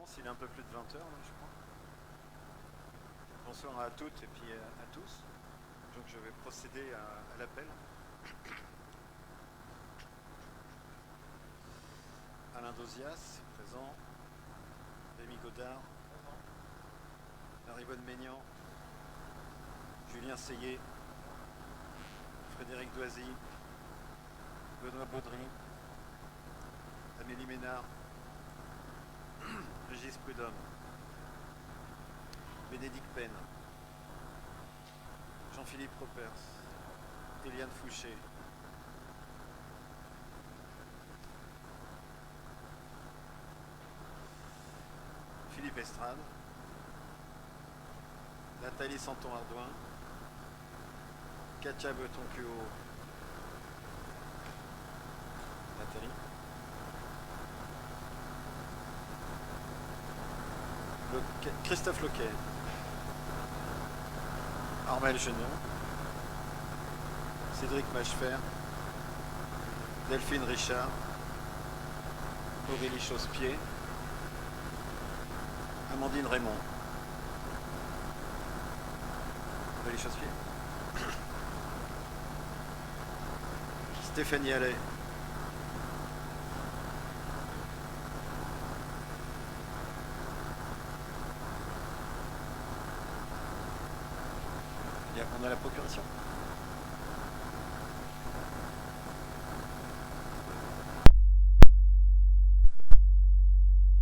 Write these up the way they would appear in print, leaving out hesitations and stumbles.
Il est un peu plus de 20 heures, là, je crois. Bonsoir à toutes et puis à tous. Donc je vais procéder à l'appel. Alain Dozias, présent. Rémi Godard, présent. Marie-Bonne Maignan. Julien Seyé. Frédéric Doisy. Benoît Baudry. Amélie Ménard. Régis Prudhomme. Bénédicte Penn. Jean-Philippe Ropers. Eliane Fouché. Philippe Estrade. Nathalie Santon-Ardouin. Katia Betoncuo. Nathalie. Christophe Loquet. Armel Genon. Cédric Machefer. Delphine Richard. Aurélie Chausse-Pied. Amandine Raymond. Aurélie Chausse-Pied. Stéphanie Allais. On a la procuration.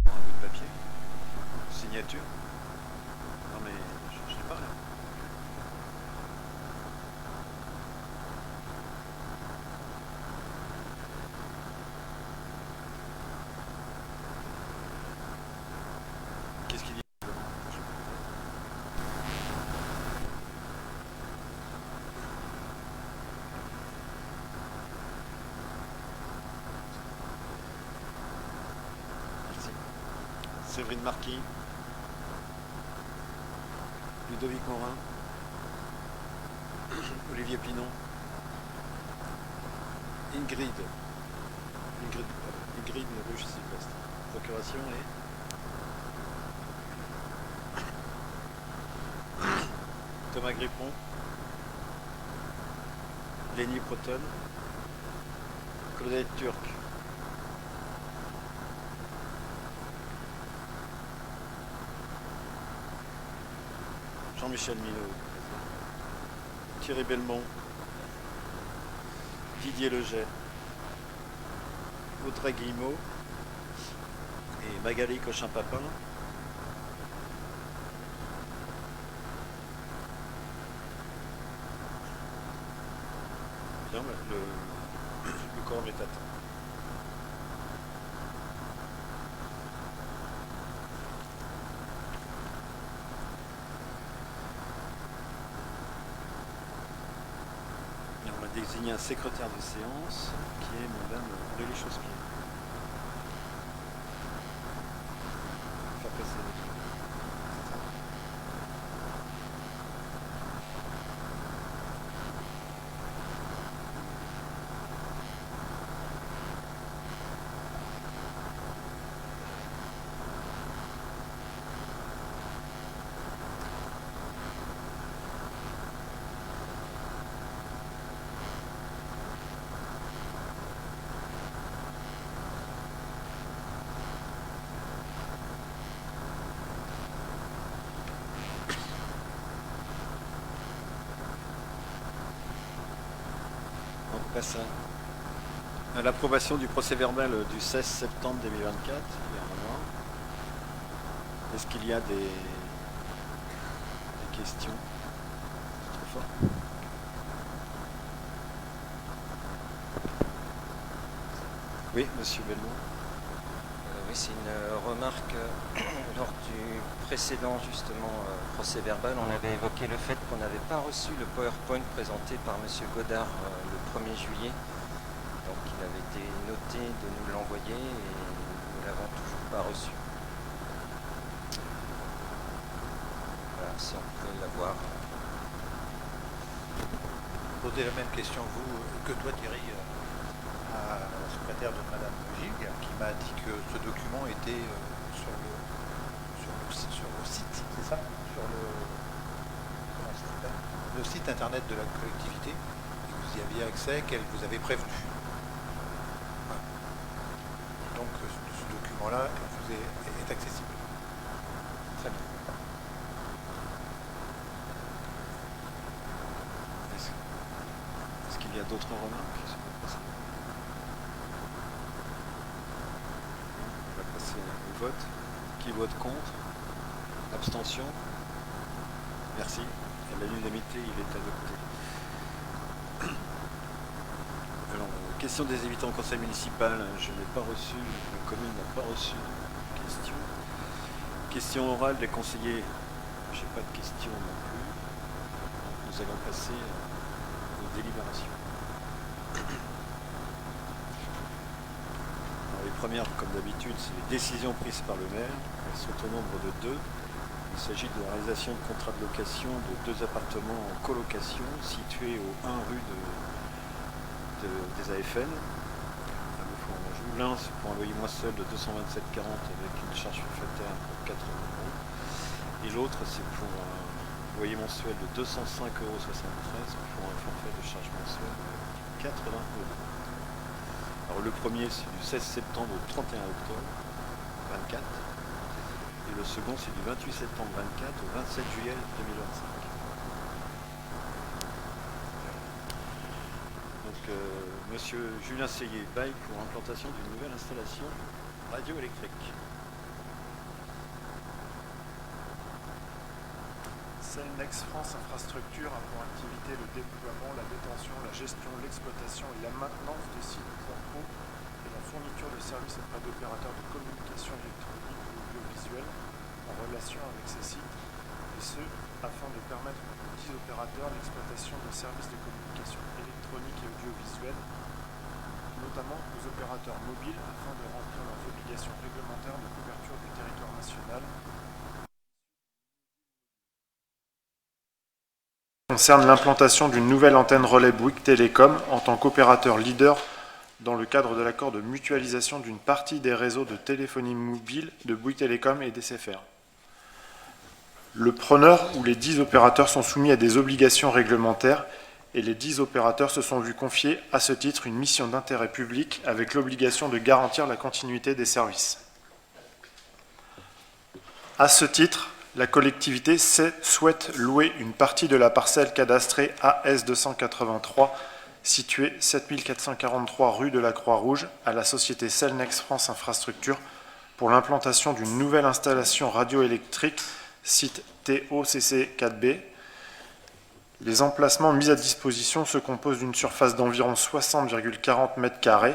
Un bout de papier. Signature. Non mais je n'ai pas là. Qu'est-ce qu'il dit? Séverine Marquis, Ludovic Morin, Olivier Pinon, Ingrid Rouge Sylvestre. Procuration et Thomas Grippon, Lénie Proton, Claudette Turc. Jean-Michel Minot, Thierry Belmont, Didier Leget, Audrey Guillemot et Magali Cochin-Papin. Bien, le quorum est atteint. Désigner un secrétaire de séance qui est Madame Aurélie Chausse-Pied. Faire passer passe à l'approbation du procès verbal du 16 septembre 2024. Est-ce qu'il y a des questions? Trop fort. Oui, monsieur Belmont. Oui, c'est une remarque. Lors du précédent justement procès verbal, on avait évoqué le fait qu'on n'avait pas reçu le PowerPoint présenté par monsieur Godard le 1er juillet. Donc il avait été noté de nous l'envoyer et nous ne l'avons toujours pas reçu. Voilà, si on pouvait l'avoir. Posez la même question que toi Thierry à la secrétaire de Madame Gilles qui m'a dit que ce document était sur le site, c'est ça? Sur comment ça s'appelle, le site internet de la collectivité, et vous y aviez accès, qu'elle vous avait prévenu. Voilà. Donc ce document-là vous est accessible. Très bien. Est-ce qu'il y a d'autres remarques sur le procès? On va passer au vote. Qui vote contre? Abstention? Merci. À l'unanimité, il est adopté. Alors, question des habitants au conseil municipal, je n'ai pas reçu, la commune n'a pas reçu de question. Question orale des conseillers, je n'ai pas de questions non plus. Donc, nous allons passer aux délibérations. Alors, les premières, comme d'habitude, c'est les décisions prises par le maire. Elles sont au nombre de 2. Il s'agit de la réalisation de contrats de location de 2 appartements en colocation situés au 1 rue des AFN, à Beaufort-en-Anjou. L'un, c'est pour un loyer mensuel de 227,40 avec une charge forfaitaire pour 80 €. Et l'autre, c'est pour un loyer mensuel de 205,73 € pour un forfait de charge mensuelle de 80 €. Alors le premier, c'est du 16 septembre au 31 octobre 24. Et le second, c'est du 28 septembre 24 au 27 juillet 2025. Donc, monsieur Julien Seyé baille pour implantation d'une nouvelle installation radioélectrique. Cellnex France Infrastructure a pour activité le déploiement, la détention, la gestion, l'exploitation et la maintenance de sites .pro et la fourniture de services auprès d'opérateurs de communication électronique ou audiovisuelle en relation avec ces sites, et ce, afin de permettre aux 10 opérateurs l'exploitation de services de communication électronique et audiovisuelle, notamment aux opérateurs mobiles afin de remplir leurs obligations réglementaires de couverture du territoire national. Concerne l'implantation d'une nouvelle antenne relais Bouygues Télécom en tant qu'opérateur leader dans le cadre de l'accord de mutualisation d'une partie des réseaux de téléphonie mobile de Bouygues Télécom et d'SFR. Le preneur ou les 10 opérateurs sont soumis à des obligations réglementaires et les 10 opérateurs se sont vus confier à ce titre une mission d'intérêt public avec l'obligation de garantir la continuité des services. À ce titre, la collectivité souhaite louer une partie de la parcelle cadastrée AS283 située 7443 rue de la Croix-Rouge à la société Cellnex France Infrastructure pour l'implantation d'une nouvelle installation radioélectrique site TOCC 4B. Les emplacements mis à disposition se composent d'une surface d'environ 60,40 m².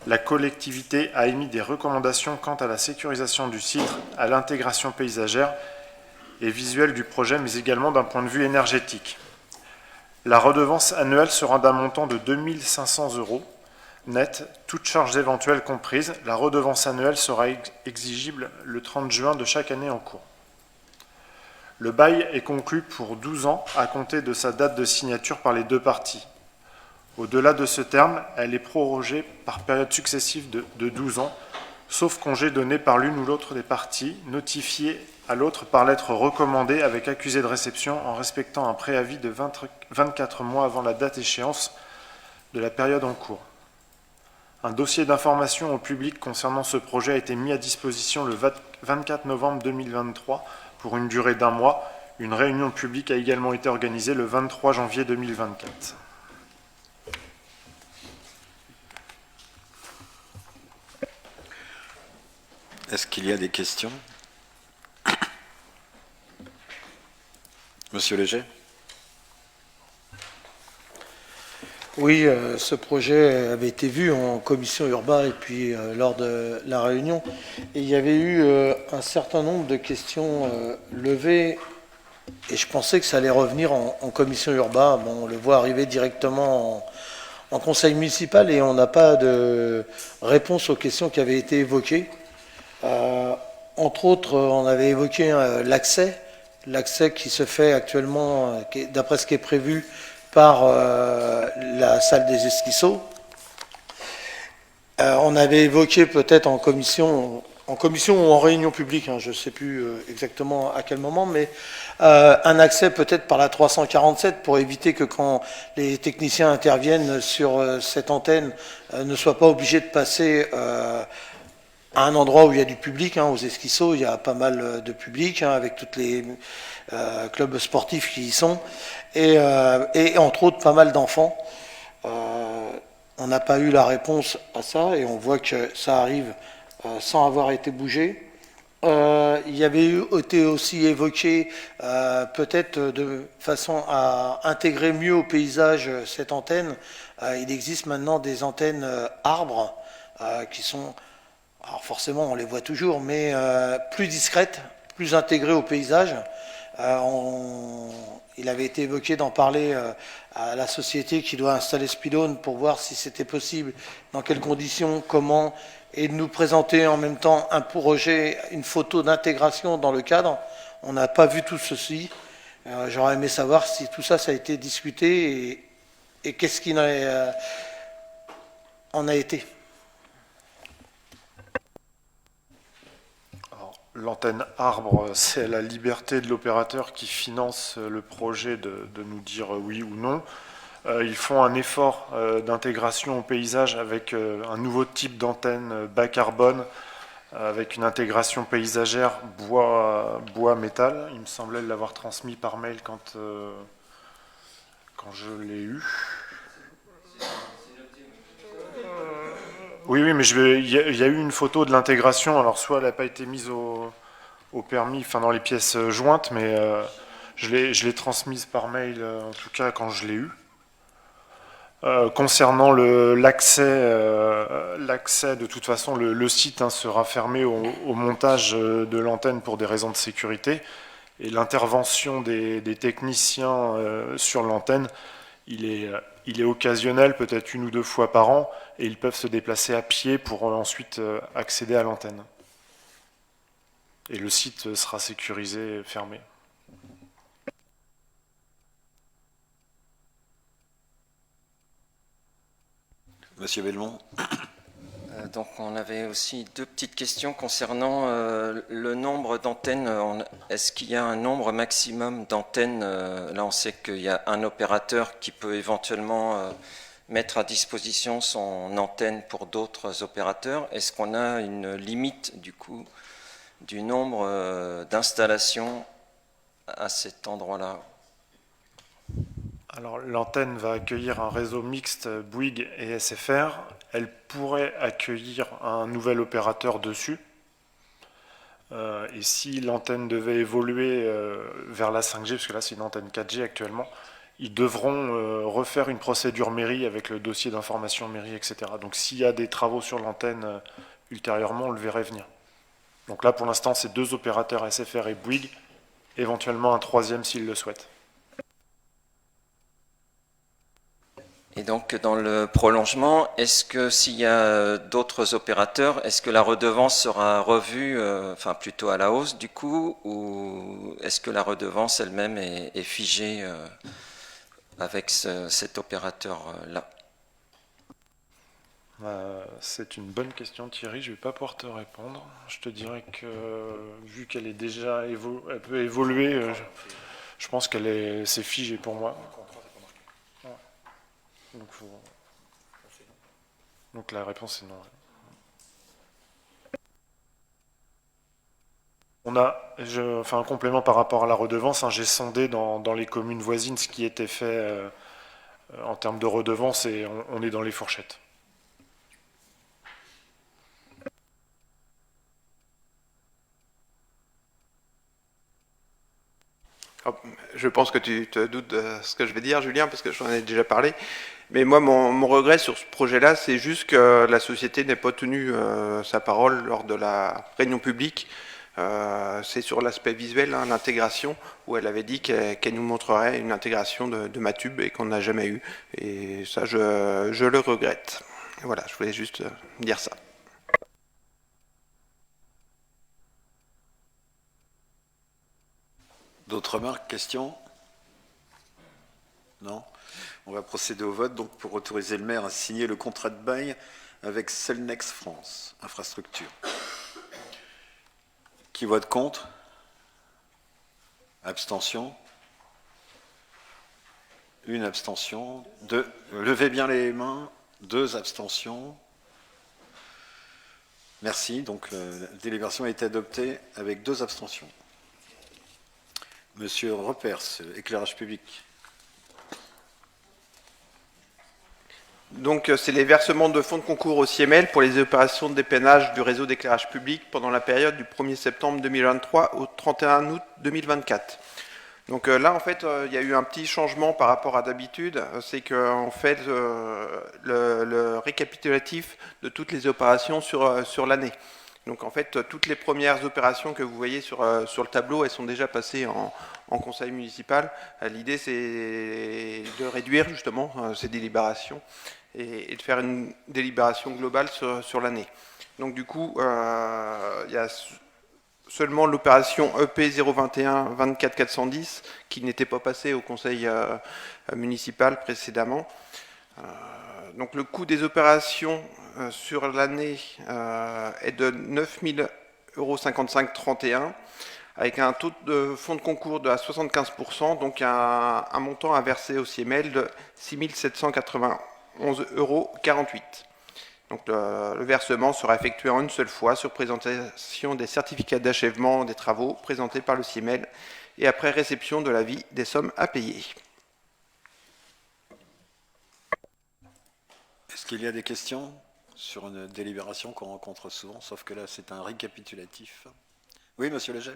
La collectivité a émis des recommandations quant à la sécurisation du site, à l'intégration paysagère et visuelle du projet, mais également d'un point de vue énergétique. La redevance annuelle sera d'un montant de 2 500 € net, toutes charges éventuelles comprises. La redevance annuelle sera exigible le 30 juin de chaque année en cours. Le bail est conclu pour 12 ans à compter de sa date de signature par les 2 parties. Au-delà de ce terme, elle est prorogée par périodes successives de 12 ans, sauf congé donné par l'une ou l'autre des parties, notifié à l'autre par lettre recommandée avec accusé de réception en respectant un préavis de 24 mois avant la date échéance de la période en cours. Un dossier d'information au public concernant ce projet a été mis à disposition le 24 novembre 2023 pour une durée d'1 mois. Une réunion publique a également été organisée le 23 janvier 2024. Est-ce qu'il y a des questions? Monsieur Léger? Oui, ce projet avait été vu en commission urbaine et puis lors de la réunion. Et il y avait eu un certain nombre de questions levées et je pensais que ça allait revenir en commission urbaine. Bon, on le voit arriver directement en conseil municipal et on n'a pas de réponse aux questions qui avaient été évoquées. Entre autres, on avait évoqué l'accès qui se fait actuellement, d'après ce qui est prévu, par la salle des esquisseaux. On avait évoqué peut-être en commission, en commission ou en réunion publique, hein, je ne sais plus exactement à quel moment, mais un accès peut-être par la 347 pour éviter que quand les techniciens interviennent sur cette antenne, ne soient pas obligés de passer à un endroit où il y a du public, hein, aux Esquisseaux, il y a pas mal de public, hein, avec tous les clubs sportifs qui y sont, et entre autres pas mal d'enfants. On n'a pas eu la réponse à ça, et on voit que ça arrive sans avoir été bougé. Il y avait été aussi évoqué peut-être de façon à intégrer mieux au paysage cette antenne. Il existe maintenant des antennes arbres qui sont, alors forcément on les voit toujours, mais plus discrètes, plus intégrées au paysage. Il avait été évoqué d'en parler à la société qui doit installer ce pylône pour voir si c'était possible, dans quelles conditions, comment, et de nous présenter en même temps un projet, une photo d'intégration dans le cadre. On n'a pas vu tout ceci. J'aurais aimé savoir si tout ça, ça a été discuté et qu'est-ce qui en a été. L'antenne arbre, c'est la liberté de l'opérateur qui finance le projet de nous dire oui ou non. Ils font un effort d'intégration au paysage avec un nouveau type d'antenne bas carbone, avec une intégration paysagère bois-métal. Il me semblait l'avoir transmis par mail quand je l'ai eu. Oui, mais il y a eu une photo de l'intégration. Alors, soit elle n'a pas été mise au permis, enfin dans les pièces jointes, mais je l'ai transmise par mail, en tout cas quand je l'ai eu. Concernant l'accès, de toute façon, le site sera fermé au montage de l'antenne pour des raisons de sécurité. Et l'intervention des techniciens sur l'antenne, il est occasionnel, peut-être 1 ou 2 fois par an, et ils peuvent se déplacer à pied pour ensuite accéder à l'antenne. Et le site sera sécurisé, fermé. Monsieur Belmont. Donc on avait aussi 2 petites questions concernant le nombre d'antennes. Est-ce qu'il y a un nombre maximum d'antennes? Là on sait qu'il y a un opérateur qui peut éventuellement mettre à disposition son antenne pour d'autres opérateurs. Est-ce qu'on a une limite du coup du nombre d'installations à cet endroit-là? Alors l'antenne va accueillir un réseau mixte Bouygues et SFR. Elle pourrait accueillir un nouvel opérateur dessus. Et si l'antenne devait évoluer vers la 5G, parce que là c'est une antenne 4G actuellement, ils devront refaire une procédure mairie avec le dossier d'information mairie, etc. Donc s'il y a des travaux sur l'antenne ultérieurement, on le verrait venir. Donc là pour l'instant c'est 2 opérateurs SFR et Bouygues, éventuellement un 3e s'ils le souhaitent. Et donc dans le prolongement, est-ce que s'il y a d'autres opérateurs, est-ce que la redevance sera revue, enfin plutôt à la hausse du coup, ou est-ce que la redevance elle-même est figée avec cet opérateur-là? C'est une bonne question Thierry, je ne vais pas pouvoir te répondre. Je te dirais que vu qu'elle est déjà elle peut évoluer, je pense c'est figé pour moi. Donc la réponse est non. On a, un complément par rapport à la redevance, j'ai sondé dans les communes voisines ce qui était fait en termes de redevance et on est dans les fourchettes. Je pense que tu te doutes de ce que je vais dire, Julien, parce que j'en ai déjà parlé. Mais moi, mon regret sur ce projet-là, c'est juste que la société n'ait pas tenu sa parole lors de la réunion publique. C'est sur l'aspect visuel, l'intégration, où elle avait dit qu'elle nous montrerait une intégration de Matube et qu'on n'a jamais eu. Et ça, je le regrette. Et voilà, je voulais juste dire ça. D'autres remarques, questions? Non? On va procéder au vote donc pour autoriser le maire à signer le contrat de bail avec Cellnex France Infrastructure. Qui vote contre? Abstention? Une abstention. Deux. Levez bien les mains. 2 abstentions. Merci. Donc la délibération a été adoptée avec 2 abstentions. Monsieur Repers, éclairage public. Donc, c'est les versements de fonds de concours au CIEMEL pour les opérations de dépannage du réseau d'éclairage public pendant la période du 1er septembre 2023 au 31 août 2024. Donc là, en fait, il y a eu un petit changement par rapport à d'habitude. C'est qu'en fait, le récapitulatif de toutes les opérations sur l'année. Donc en fait, toutes les premières opérations que vous voyez sur le tableau, elles sont déjà passées en conseil municipal. L'idée, c'est de réduire justement ces délibérations et de faire une délibération globale sur l'année. Donc du coup, il y a seulement l'opération EP 021 24 410 qui n'était pas passée au conseil municipal précédemment. Donc le coût des opérations sur l'année est de 9 055,31 € avec un taux de fonds de concours de 75%, donc un montant à verser au CIEMEL de 6 791,48 €. Donc le versement sera effectué en une seule fois sur présentation des certificats d'achèvement des travaux présentés par le CIEMEL et après réception de l'avis des sommes à payer. Est-ce qu'il y a des questions sur une délibération qu'on rencontre souvent, sauf que là c'est un récapitulatif? Oui, monsieur Léger.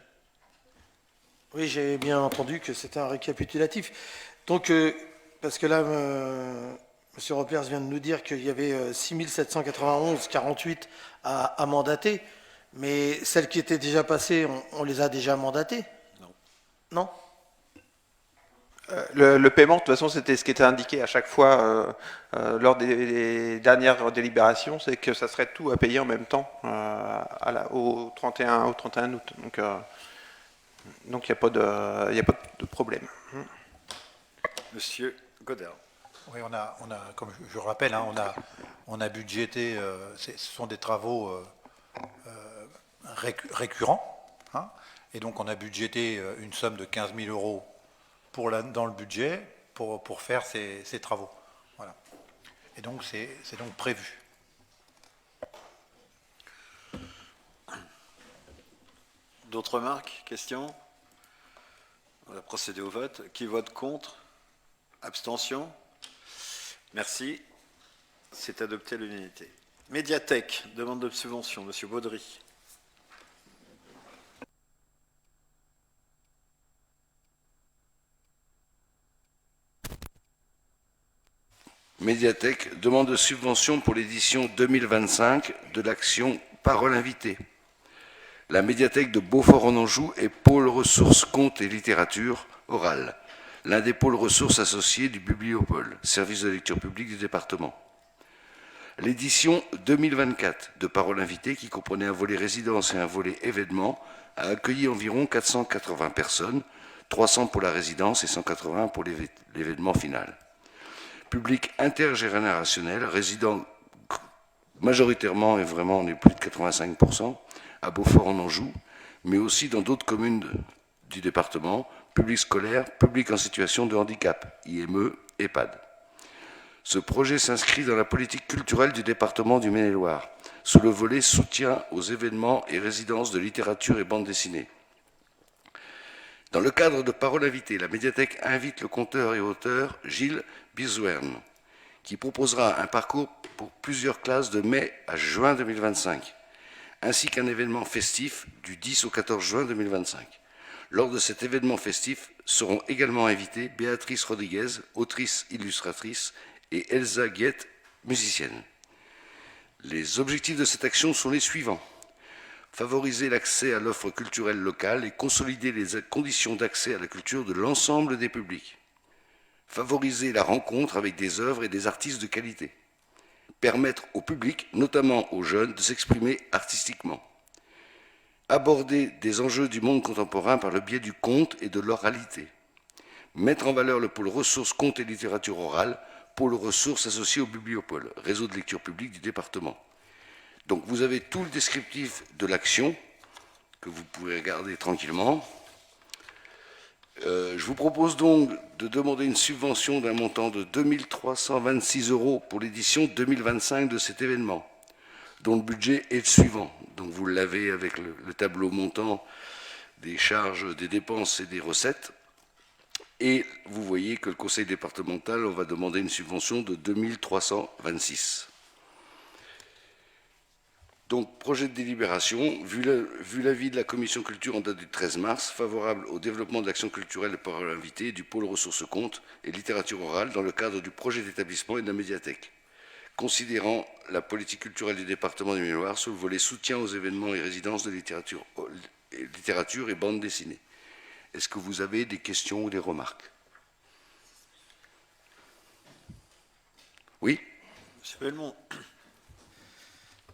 Oui, j'ai bien entendu que c'était un récapitulatif. Donc, parce que là, monsieur Repers vient de nous dire qu'il y avait 6 791,48 à mandater, mais celles qui étaient déjà passées, on les a déjà mandatées? Non. Non? Le paiement, de toute façon, c'était ce qui était indiqué à chaque fois lors des dernières délibérations, c'est que ça serait tout à payer en même temps au 31 août. Donc il n'y a pas de problème. Monsieur Godard. Oui, on a, comme je rappelle, hein, on a budgété, ce sont des travaux récurrents, hein, et donc on a budgété une somme de 15 000 € dans le budget pour faire ces travaux. Voilà. Et donc c'est donc prévu. D'autres remarques, questions? On va procéder au vote. Qui vote contre? Abstention? Merci. C'est adopté à l'unanimité. Médiathèque, demande de subvention, monsieur Baudry. Médiathèque, demande de subvention pour l'édition 2025 de l'action Parole invitée. La médiathèque de Beaufort-en-Anjou est pôle ressources, contes et littérature orale, l'un des pôles ressources associés du Bibliopôle, service de lecture publique du département. L'édition 2024 de Parole invitée, qui comprenait un volet résidence et un volet événement, a accueilli environ 480 personnes, 300 pour la résidence et 180 pour l'événement final. Public intergénérationnel, résident majoritairement, et vraiment on est plus de 85%, à Beaufort-en-Anjou, mais aussi dans d'autres communes du département, public scolaire, public en situation de handicap, IME, EHPAD. Ce projet s'inscrit dans la politique culturelle du département du Maine-et-Loire, sous le volet soutien aux événements et résidences de littérature et bande dessinée. Dans le cadre de Parole invitée, la médiathèque invite le conteur et auteur Gilles Biswern, qui proposera un parcours pour plusieurs classes de mai à juin 2025, ainsi qu'un événement festif du 10 au 14 juin 2025. Lors de cet événement festif seront également invités Béatrice Rodriguez, autrice illustratrice, et Elsa Guette, musicienne. Les objectifs de cette action sont les suivants. Favoriser l'accès à l'offre culturelle locale et consolider les conditions d'accès à la culture de l'ensemble des publics. Favoriser la rencontre avec des œuvres et des artistes de qualité. Permettre au public, notamment aux jeunes, de s'exprimer artistiquement. Aborder des enjeux du monde contemporain par le biais du conte et de l'oralité. Mettre en valeur le pôle ressources, contes et littérature orale, pôle ressources associé au Bibliopôle, réseau de lecture publique du département. Donc vous avez tout le descriptif de l'action que vous pourrez regarder tranquillement. Je vous propose donc de demander une subvention d'un montant de 2 326 € pour l'édition 2025 de cet événement, dont le budget est le suivant. Donc vous l'avez avec le tableau montant des charges, des dépenses et des recettes. Et vous voyez que le conseil départemental, on va demander une subvention de 2 326. Donc, projet de délibération, vu l'avis de la commission culture en date du 13 mars, favorable au développement de l'action culturelle et parole invitée du pôle ressources comptes et littérature orale dans le cadre du projet d'établissement et de la médiathèque. Considérant la politique culturelle du département du Maine-et-Loire sur le volet soutien aux événements et résidences de littérature et bande dessinée. Est-ce que vous avez des questions ou des remarques? Oui? Monsieur Belmont.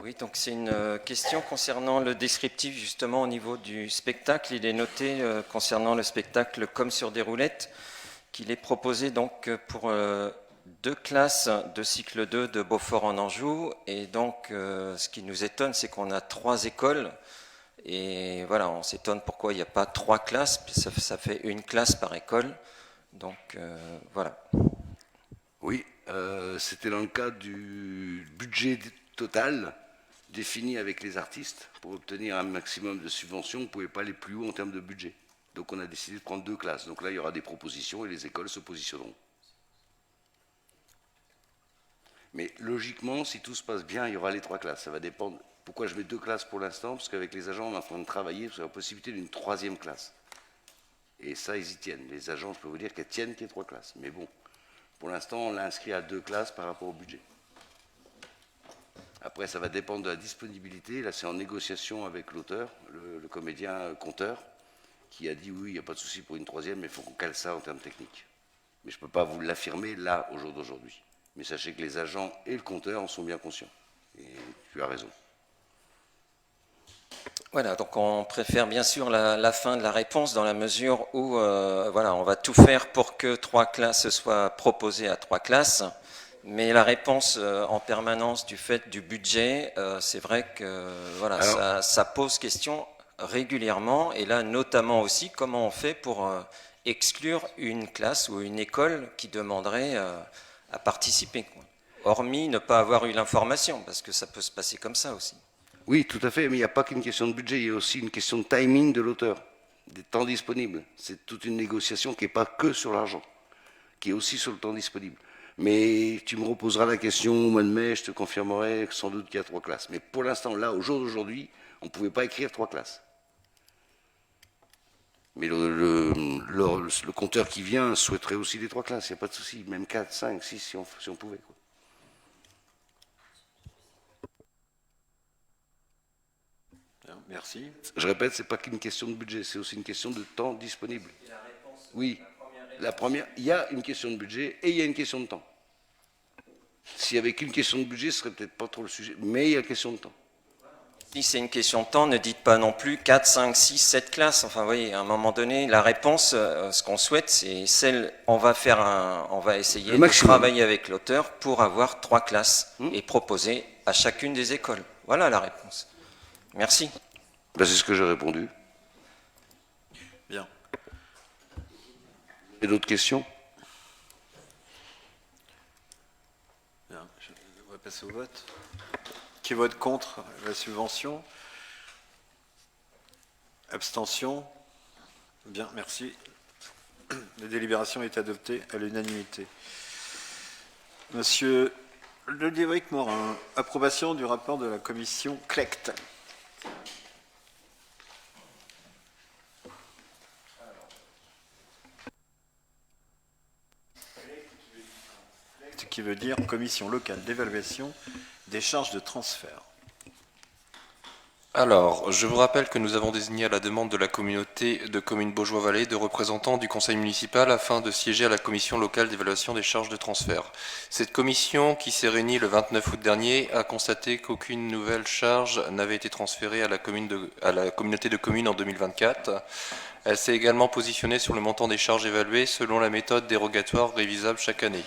Oui, donc c'est une question concernant le descriptif justement au niveau du spectacle. Il est noté concernant le spectacle Comme sur des roulettes qu'il est proposé donc pour 2 classes de cycle 2 de Beaufort en Anjou. Et donc ce qui nous étonne, c'est qu'on a 3 écoles. Et voilà, on s'étonne pourquoi il n'y a pas 3 classes. Ça fait 1 classe par école. Donc voilà. Oui, c'était dans le cadre du budget total défini avec les artistes. Pour obtenir un maximum de subventions, on ne pouvait pas aller plus haut en termes de budget. Donc on a décidé de prendre 2 classes. Donc là, il y aura des propositions et les écoles se positionneront. Mais logiquement, si tout se passe bien, il y aura les 3 classes. Ça va dépendre. Pourquoi je mets 2 classes pour l'instant? Parce qu'avec les agents, on est en train de travailler sur la possibilité d'une 3e classe. Et ça, ils y tiennent. Les agents, je peux vous dire qu'elles tiennent qu'il y ait 3 classes. Mais bon, pour l'instant, on l'a inscrit à 2 classes par rapport au budget. Après, ça va dépendre de la disponibilité. Là, c'est en négociation avec l'auteur, le comédien conteur, qui a dit oui, il n'y a pas de souci pour une 3e, mais il faut qu'on cale ça en termes techniques. Mais je ne peux pas vous l'affirmer là, au jour d'aujourd'hui. Mais sachez que les agents et le conteur en sont bien conscients. Et tu as raison. Voilà, donc on préfère bien sûr la fin de la réponse dans la mesure où voilà, on va tout faire pour que 3 classes soient proposées à 3 classes. Mais la réponse en permanence du fait du budget, c'est vrai que voilà, alors, ça pose question régulièrement. Et là, notamment aussi, comment on fait pour exclure une classe ou une école qui demanderait à participer, quoi. Hormis ne pas avoir eu l'information, parce que ça peut se passer comme ça aussi. Oui, tout à fait, mais il n'y a pas qu'une question de budget, il y a aussi une question de timing de l'auteur, des temps disponibles. C'est toute une négociation qui n'est pas que sur l'argent, qui est aussi sur le temps disponible. Mais tu me reposeras la question au mois de mai, je te confirmerai sans doute qu'il y a 3 classes. Mais pour l'instant, là, au jour d'aujourd'hui, on ne pouvait pas écrire 3 classes. Mais le compteur qui vient souhaiterait aussi les 3 classes, il n'y a pas de souci, même 4, 5, 6 si on pouvait, quoi. Merci. Je répète, ce n'est pas qu'une question de budget, c'est aussi une question de temps disponible. Et la réponse, oui, la première, il y a une question de budget et il y a une question de temps. S'il n'y avait qu'une question de budget, ce ne serait peut-être pas trop le sujet, mais il y a une question de temps. Si c'est une question de temps, ne dites pas non plus 4, 5, 6, 7 classes. Enfin, vous voyez, à un moment donné, la réponse, ce qu'on souhaite, c'est celle, on va essayer de travailler avec l'auteur pour avoir 3 classes et proposer à chacune des écoles. Voilà la réponse. Merci. Ben, c'est ce que j'ai répondu. Bien. Et d'autres questions? Bien. On va passer au vote. Qui vote contre la subvention? Abstention? Bien, merci. La délibération est adoptée à l'unanimité. Monsieur Ledéric Morin, approbation du rapport de la commission CLECT. Ce qui veut dire commission locale d'évaluation des charges de transfert. Alors, je vous rappelle que nous avons désigné à la demande de la communauté de communes Beaujois-Vallée de représentants du conseil municipal afin de siéger à la commission locale d'évaluation des charges de transfert. Cette commission, qui s'est réunie le 29 août dernier, a constaté qu'aucune nouvelle charge n'avait été transférée à la communauté de communes en 2024. Elle s'est également positionnée sur le montant des charges évaluées selon la méthode dérogatoire révisable chaque année.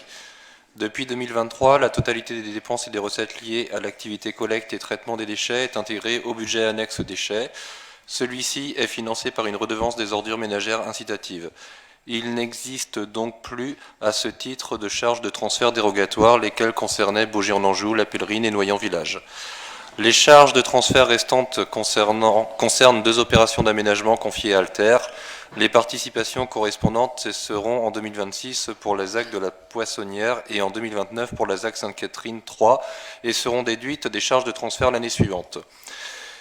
Depuis 2023, la totalité des dépenses et des recettes liées à l'activité collecte et traitement des déchets est intégrée au budget annexe aux déchets. Celui-ci est financé par une redevance des ordures ménagères incitative. Il n'existe donc plus, à ce titre, de charges de transfert dérogatoires, lesquelles concernaient Baugy-en-Anjou, La Pèlerine et Noyant-Village. Les charges de transfert restantes concernent 2 opérations d'aménagement confiées à Alter. Les participations correspondantes cesseront en 2026 pour la ZAC de la Poissonnière et en 2029 pour la ZAC Sainte-Catherine 3 et seront déduites des charges de transfert l'année suivante.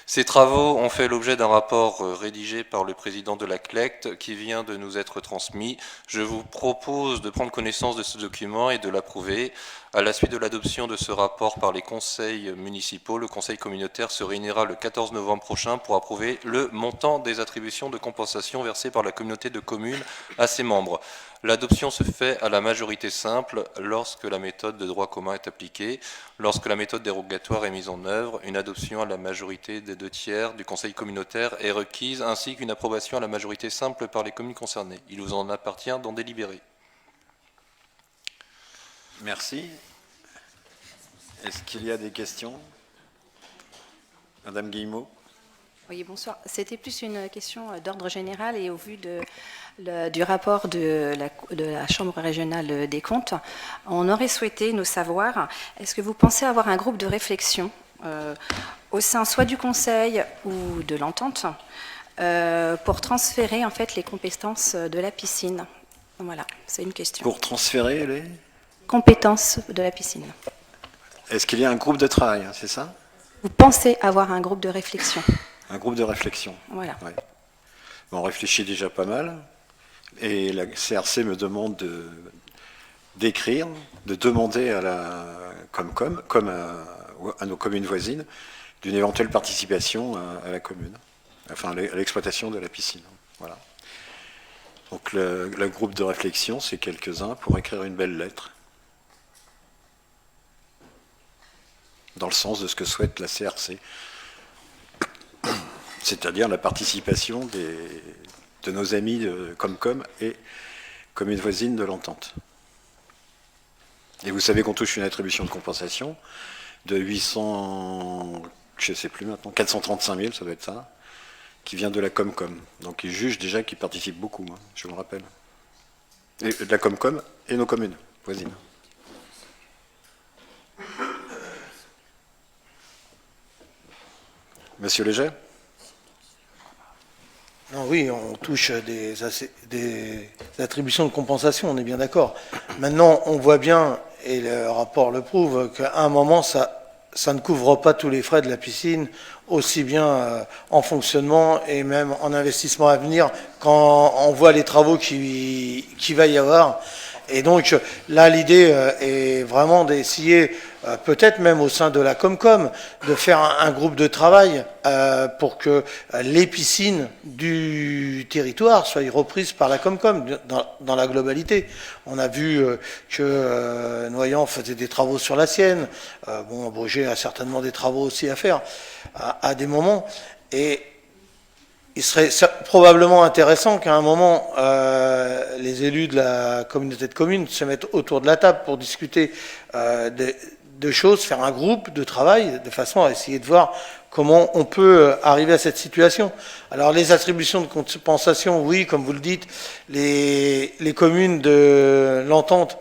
Ces travaux ont fait l'objet d'un rapport rédigé par le président de la CLECT qui vient de nous être transmis. Je vous propose de prendre connaissance de ce document et de l'approuver. À la suite de l'adoption de ce rapport par les conseils municipaux, le conseil communautaire se réunira le 14 novembre prochain pour approuver le montant des attributions de compensation versées par la communauté de communes à ses membres. L'adoption se fait à la majorité simple lorsque la méthode de droit commun est appliquée. Lorsque la méthode dérogatoire est mise en œuvre, une adoption à la majorité des 2/3 du conseil communautaire est requise, ainsi qu'une approbation à la majorité simple par les communes concernées. Il vous en appartient d'en délibérer. Merci. Est-ce qu'il y a des questions? Madame Guillemot. Oui, bonsoir. C'était plus une question d'ordre général et au vu du rapport de la Chambre régionale des comptes, on aurait souhaité nous savoir, est-ce que vous pensez avoir un groupe de réflexion au sein soit du Conseil ou de l'entente pour transférer en fait les compétences de la piscine? Voilà, c'est une question. Pour transférer les compétences de la piscine. Est-ce qu'il y a un groupe de travail, c'est ça? Vous pensez avoir un groupe de réflexion? Un groupe de réflexion. Voilà. Ouais. Bon, on réfléchit déjà pas mal. Et la CRC me demande d'écrire, de demander à la Comcom, comme à nos communes voisines, d'une éventuelle participation à la commune, enfin à l'exploitation de la piscine. Voilà. Donc le groupe de réflexion, c'est quelques-uns pour écrire une belle lettre, dans le sens de ce que souhaite la CRC. C'est-à-dire la participation de nos amis de Comcom et communes voisines de l'entente. Et vous savez qu'on touche une attribution de compensation de 800, je ne sais plus maintenant, 435 000, ça doit être ça, qui vient de la Comcom. Donc ils jugent déjà qu'ils participent beaucoup, hein, je vous le rappelle. Et de la Comcom et nos communes voisines. Monsieur Léger? Non, oui, on touche des attributions de compensation, on est bien d'accord. Maintenant, on voit bien, et le rapport le prouve, qu'à un moment, ça ne couvre pas tous les frais de la piscine, aussi bien en fonctionnement et même en investissement à venir, quand on voit les travaux qu'il va y avoir. Et donc là, l'idée est vraiment d'essayer, peut-être même au sein de la Comcom, de faire un groupe de travail pour que les piscines du territoire soient reprises par la Comcom dans la globalité. On a vu que Noyant faisait des travaux sur la sienne. Bon, Baugy a certainement des travaux aussi à faire à des moments. Et il serait probablement intéressant qu'à un moment, les élus de la communauté de communes se mettent autour de la table pour discuter de choses, faire un groupe de travail, de façon à essayer de voir comment on peut arriver à cette situation. Alors les attributions de compensation, oui, comme vous le dites, les communes de l'entente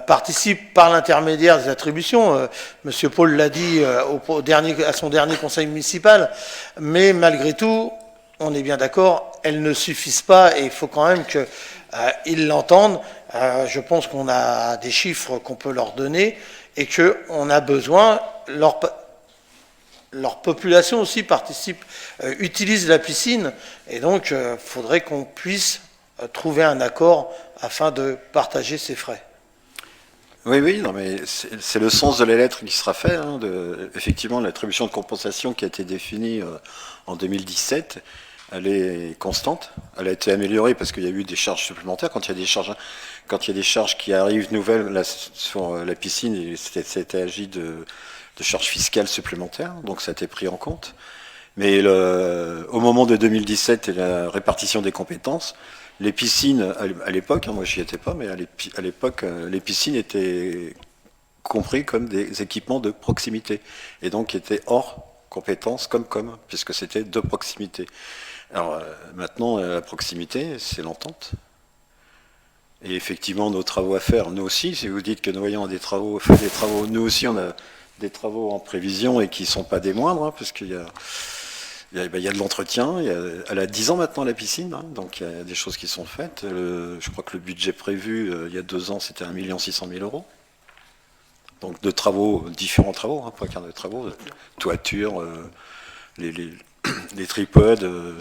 participent par l'intermédiaire des attributions. Monsieur Paul l'a dit à son dernier conseil municipal, mais malgré tout, on est bien d'accord, elles ne suffisent pas et il faut quand même qu'ils l'entendent. Je pense qu'on a des chiffres qu'on peut leur donner et qu'on a besoin, leur population aussi participe, utilise la piscine et donc il faudrait qu'on puisse trouver un accord afin de partager ces frais. Oui, non, mais c'est le sens de la lettre qui sera fait, hein, effectivement, l'attribution de compensation qui a été définie en 2017. Elle est constante, elle a été améliorée parce qu'il y a eu des charges supplémentaires. Quand il y a des charges qui arrivent nouvelles là, sur la piscine, c'était agi de charges fiscales supplémentaires, donc ça a été pris en compte. Mais au moment de 2017 et la répartition des compétences, les piscines, à l'époque, hein, moi j'y étais pas, mais à l'époque, les piscines étaient compris comme des équipements de proximité, et donc étaient hors compétence comme, puisque c'était de proximité. Alors maintenant, la proximité, c'est l'entente. Et effectivement, nos travaux à faire, nous aussi, si vous dites que nous voyons des travaux, nous aussi, on a des travaux en prévision et qui ne sont pas des moindres, hein, parce qu'il y a, il y a de l'entretien. Elle a 10 ans maintenant, la piscine, hein, donc il y a des choses qui sont faites. Je crois que le budget prévu, il y a 2 ans, c'était 1 600 000 €. Donc de travaux, différents travaux, hein, pas qu'un de travaux, toiture, les tripodes,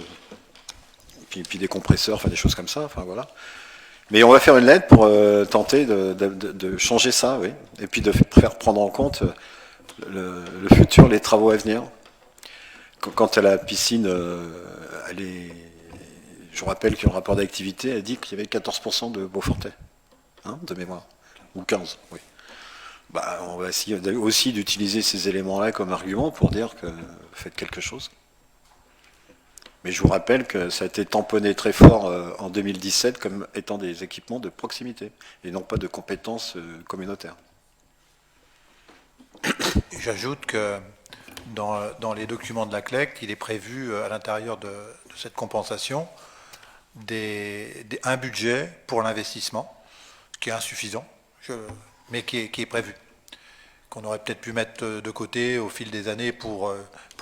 puis des compresseurs, enfin des choses comme ça, enfin voilà. Mais on va faire une lettre pour tenter de changer ça, oui, et puis de faire prendre en compte le futur, les travaux à venir. Quant à la piscine, je vous rappelle que le rapport d'activité a dit qu'il y avait 14% de Beaufortais, hein, de mémoire, ou 15, oui. Bah, on va essayer aussi d'utiliser ces éléments-là comme argument pour dire que faites quelque chose. Mais je vous rappelle que ça a été tamponné très fort en 2017 comme étant des équipements de proximité et non pas de compétences communautaires. J'ajoute que dans les documents de la CLEC, il est prévu à l'intérieur de cette compensation un budget pour l'investissement qui est insuffisant, mais qui est prévu, qu'on aurait peut-être pu mettre de côté au fil des années pour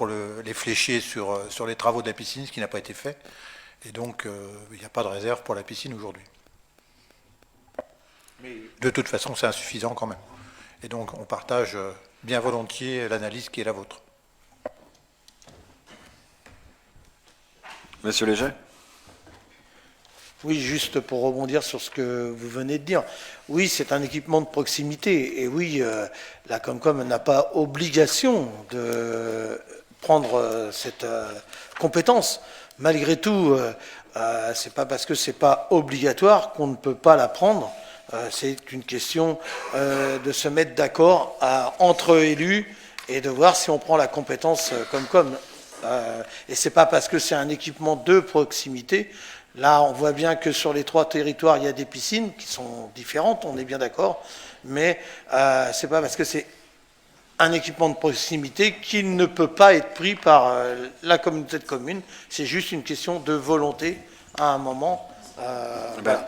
les flécher sur les travaux de la piscine, ce qui n'a pas été fait. Et donc, il n'y a pas de réserve pour la piscine aujourd'hui. Mais de toute façon, c'est insuffisant quand même. Et donc, on partage bien volontiers l'analyse qui est la vôtre. Monsieur Léger ? Oui, juste pour rebondir sur ce que vous venez de dire. Oui, c'est un équipement de proximité. Et oui, la Comcom n'a pas obligation de prendre cette compétence. Malgré tout, c'est pas parce que c'est pas obligatoire qu'on ne peut pas la prendre. C'est une question de se mettre d'accord entre élus et de voir si on prend la compétence Comcom. Et c'est pas parce que c'est un équipement de proximité. Là, on voit bien que sur les 3 territoires, il y a des piscines qui sont différentes, on est bien d'accord, mais c'est pas parce que c'est un équipement de proximité qu'il ne peut pas être pris par la communauté de communes. C'est juste une question de volonté à un moment. Voilà.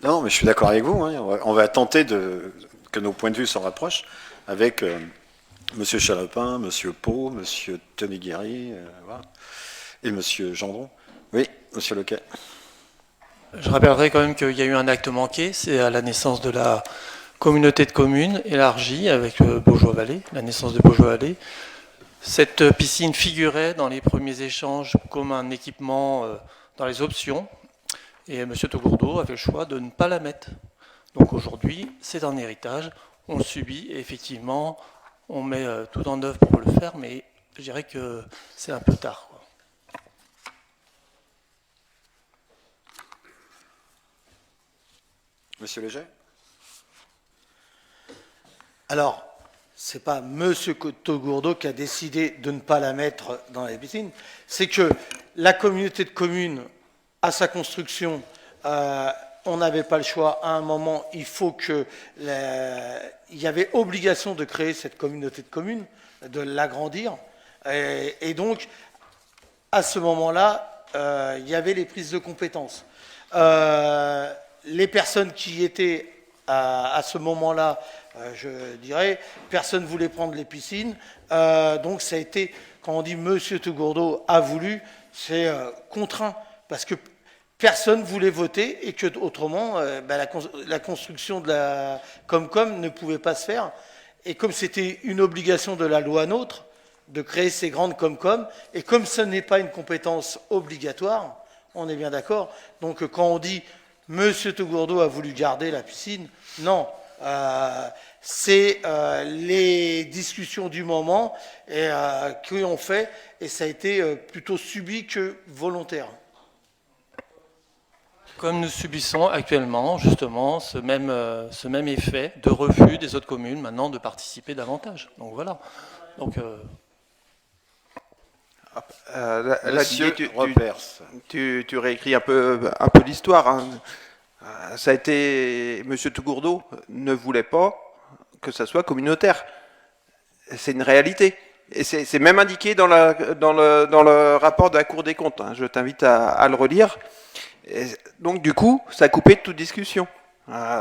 Non, mais je suis d'accord avec vous. Hein. On va tenter que nos points de vue se rapprochent avec M. Chalopin, M. Pau, M. Tony Guéry, voilà, et M. Gendron. Oui, Monsieur Lequet. Je rappellerai quand même qu'il y a eu un acte manqué, c'est à la naissance de la communauté de communes élargie avec Beaujois-Vallée, la naissance de Beaujois-Vallée. Cette piscine figurait dans les premiers échanges comme un équipement dans les options, et M. Togourdeau avait le choix de ne pas la mettre. Donc aujourd'hui, c'est un héritage, on le subit, et effectivement, on met tout en œuvre pour le faire, mais je dirais que c'est un peu tard. Monsieur Léger ? Alors, ce n'est pas M. Togourdeau qui a décidé de ne pas la mettre dans la piscine, c'est que la communauté de communes, à sa construction, on n'avait pas le choix. À un moment, il y avait obligation de créer cette communauté de communes, de l'agrandir. Et donc, à ce moment-là, il y avait les prises de compétences. Les personnes qui étaient à ce moment-là, je dirais, personne ne voulait prendre les piscines. Donc ça a été, quand on dit Monsieur Togourdeau a voulu, c'est contraint, parce que personne ne voulait voter et que autrement, la construction de la Comcom ne pouvait pas se faire. Et comme c'était une obligation de la loi NOTRe de créer ces grandes Comcom, et comme ce n'est pas une compétence obligatoire, on est bien d'accord. Donc quand on dit Monsieur Togourdeau a voulu garder la piscine. Non, c'est les discussions du moment qui ont fait, et ça a été plutôt subi que volontaire. Comme nous subissons actuellement, justement, ce même effet de refus des autres communes, maintenant, de participer davantage. Donc voilà. Donc, là, tu réécris un peu l'histoire. Hein. Ça a été... Monsieur Togourdeau ne voulait pas que ça soit communautaire. C'est une réalité. Et c'est même indiqué dans le rapport de la Cour des comptes. Hein. Je t'invite à le relire. Et donc du coup, ça a coupé toute discussion.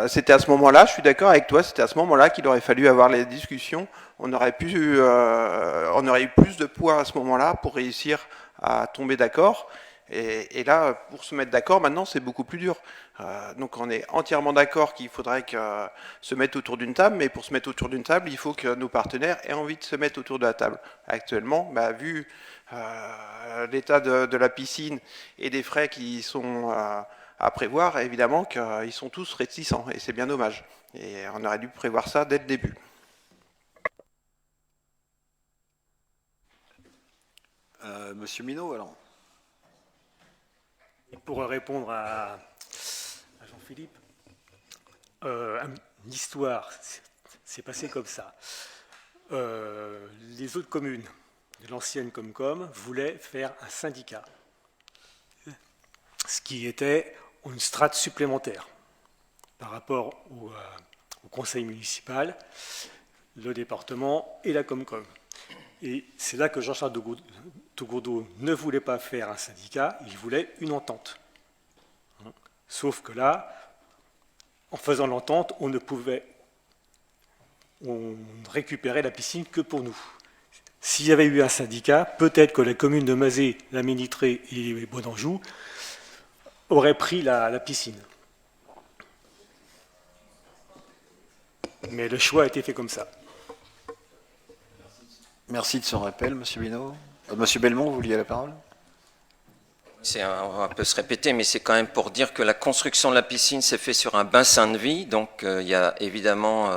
C'était à ce moment-là, je suis d'accord avec toi, c'était à ce moment-là qu'il aurait fallu avoir les discussions. On aurait eu plus de poids à ce moment-là pour réussir à tomber d'accord. Et là, pour se mettre d'accord, maintenant, c'est beaucoup plus dur. Donc on est entièrement d'accord qu'il faudrait se mettre autour d'une table, mais pour se mettre autour d'une table, il faut que nos partenaires aient envie de se mettre autour de la table. Actuellement, vu l'état de la piscine et des frais qui sont à prévoir, évidemment qu'ils sont tous réticents, et c'est bien dommage. Et on aurait dû prévoir ça dès le début. Monsieur Minot, alors. Pour répondre à Jean-Philippe, une histoire s'est passée comme ça. Les autres communes de l'ancienne Comcom voulaient faire un syndicat, ce qui était une strate supplémentaire par rapport au conseil municipal, le département et la Comcom. Et c'est là que Jean-Charles Tougourdeau ne voulait pas faire un syndicat, il voulait une entente. Sauf que là, en faisant l'entente, on récupérait la piscine que pour nous. S'il y avait eu un syndicat, peut-être que la commune de Mazé, la Ménitrée et Bois d'Anjou auraient pris la piscine. Mais le choix a été fait comme ça. Merci de ce rappel, Monsieur Minot. Monsieur Belmont, vous vouliez la parole? On va un peu se répéter, mais c'est quand même pour dire que la construction de la piscine s'est faite sur un bassin de vie. Donc il y a évidemment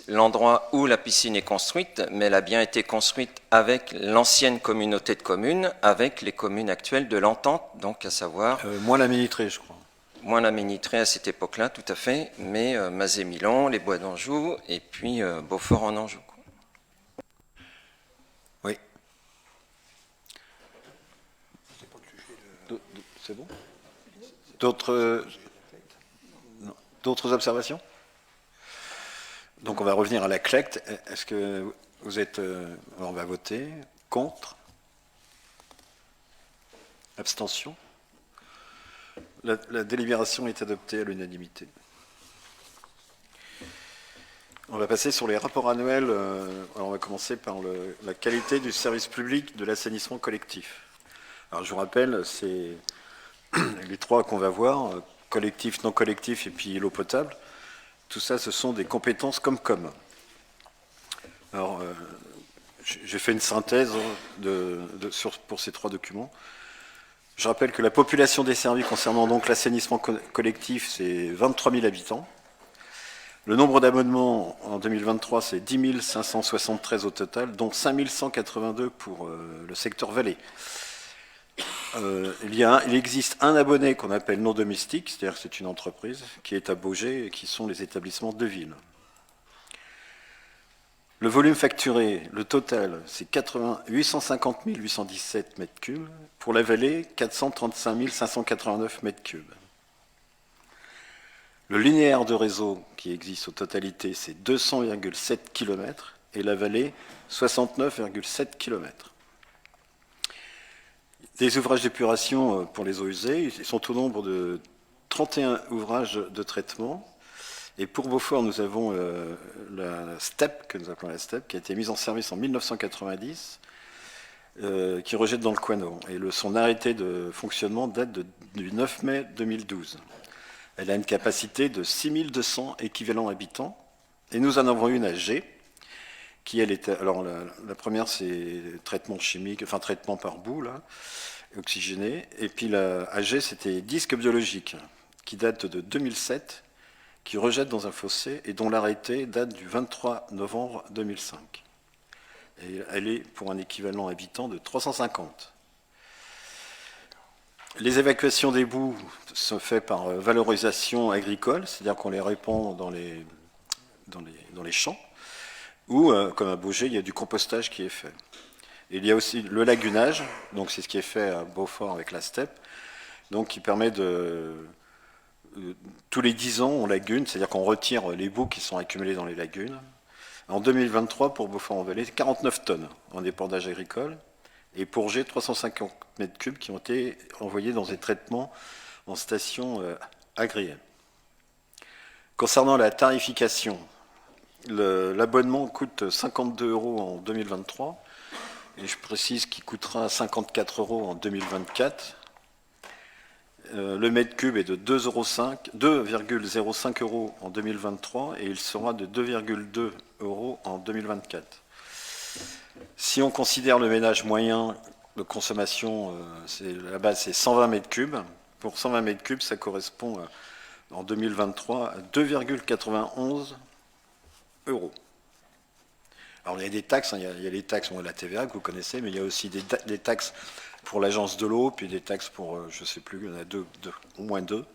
l'endroit où la piscine est construite, mais elle a bien été construite avec l'ancienne communauté de communes, avec les communes actuelles de l'entente, donc à savoir... moins la Ménitrée, je crois. Moins la Ménitrée à cette époque-là, tout à fait, mais Mazé-Milan, les Bois d'Anjou, et puis Beaufort en Anjou. Oui. C'est bon? D'autres observations? Donc on va revenir à la CLECT. Est-ce que vous êtes... alors on va voter. Contre? Abstention? La délibération est adoptée à l'unanimité. On va passer sur les rapports annuels. Alors on va commencer par la qualité du service public de l'assainissement collectif. Alors je vous rappelle, c'est les trois qu'on va voir, collectif, non collectif et puis l'eau potable. Tout ça, ce sont des compétences Comcom. Alors, j'ai fait une synthèse pour ces trois documents. Je rappelle que la population desservie concernant donc l'assainissement collectif, c'est 23 000 habitants. Le nombre d'abonnements en 2023, c'est 10 573 au total, dont 5 182 pour le secteur vallée. Il existe un abonné qu'on appelle non domestique, c'est-à-dire que c'est une entreprise qui est à Baugé et qui sont les établissements de ville. Le volume facturé, le total, c'est 850 817 mètres cubes. Pour la vallée, 435 589 mètres cubes. Le linéaire de réseau qui existe aux totalités, c'est 200,7 km et la vallée, 69,7 km. Des ouvrages d'épuration pour les eaux usées, ils sont au nombre de 31 ouvrages de traitement. Et pour Beaufort, nous avons la STEP, que nous appelons la STEP, qui a été mise en service en 1990, qui rejette dans le Couanneau. Et son arrêté de fonctionnement date du 9 mai 2012. Elle a une capacité de 6200 équivalents habitants. Et nous en avons une à G, qui elle était... Alors la première, c'est traitement chimique, enfin traitement par bout, là, oxygéné. Et puis la AG, c'était disque biologique, qui date de 2007, qui rejette dans un fossé et dont l'arrêté date du 23 novembre 2005. Et elle est pour un équivalent habitant de 350. Les évacuations des boues se font par valorisation agricole, c'est-à-dire qu'on les répand dans les champs, ou, comme à Baugé, il y a du compostage qui est fait. Et il y a aussi le lagunage, donc c'est ce qui est fait à Beaufort avec la STEP, donc qui permet de... tous les 10 ans, on lagune, c'est-à-dire qu'on retire les boues qui sont accumulées dans les lagunes. En 2023, pour Beaufort-en-Vallée, 49 tonnes en épandage agricole. Et pour G, 350 mètres cubes qui ont été envoyés dans des traitements en station agréée. Concernant la tarification, l'abonnement coûte 52 € en 2023. Et je précise qu'il coûtera 54 € en 2024. Le mètre cube est de 2,05 € en 2023 et il sera de 2,2 € en 2024. Si on considère le ménage moyen de consommation, la base c'est 120 mètres cubes. Pour 120 mètres cubes, ça correspond en 2023 à 2,91 €. Alors il y a des taxes, il y a les taxes, la TVA que vous connaissez, mais il y a aussi des taxes pour l'agence de l'eau, puis des taxes pour, je ne sais plus, il y en a au moins deux.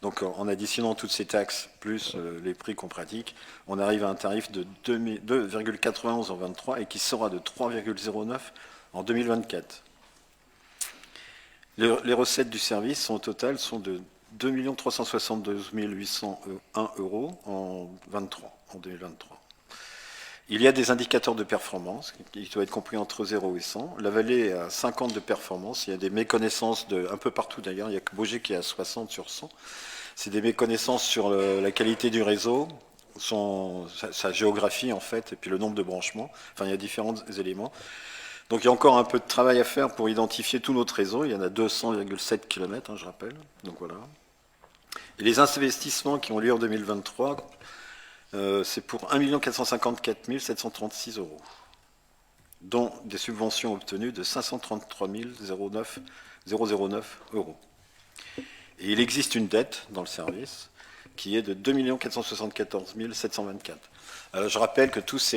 Donc en additionnant toutes ces taxes, plus les prix qu'on pratique, on arrive à un tarif de 2,91 en 2023 et qui sera de 3,09 en 2024. Les recettes du service au total sont de 2 372 801 € en 2023. Il y a des indicateurs de performance qui doivent être compris entre 0 et 100. La vallée est à 50 de performance. Il y a des méconnaissances un peu partout d'ailleurs. Il y a que Beaugé qui est à 60 sur 100. C'est des méconnaissances sur la qualité du réseau, sa géographie en fait, et puis le nombre de branchements. Enfin, il y a différents éléments. Donc il y a encore un peu de travail à faire pour identifier tout notre réseau. Il y en a 200,7 km, je rappelle. Donc voilà. Et les investissements qui ont lieu en 2023... c'est pour 1 454 736 €, dont des subventions obtenues de 533 009 €. Et il existe une dette dans le service qui est de 2 474 724. Alors, je rappelle que tous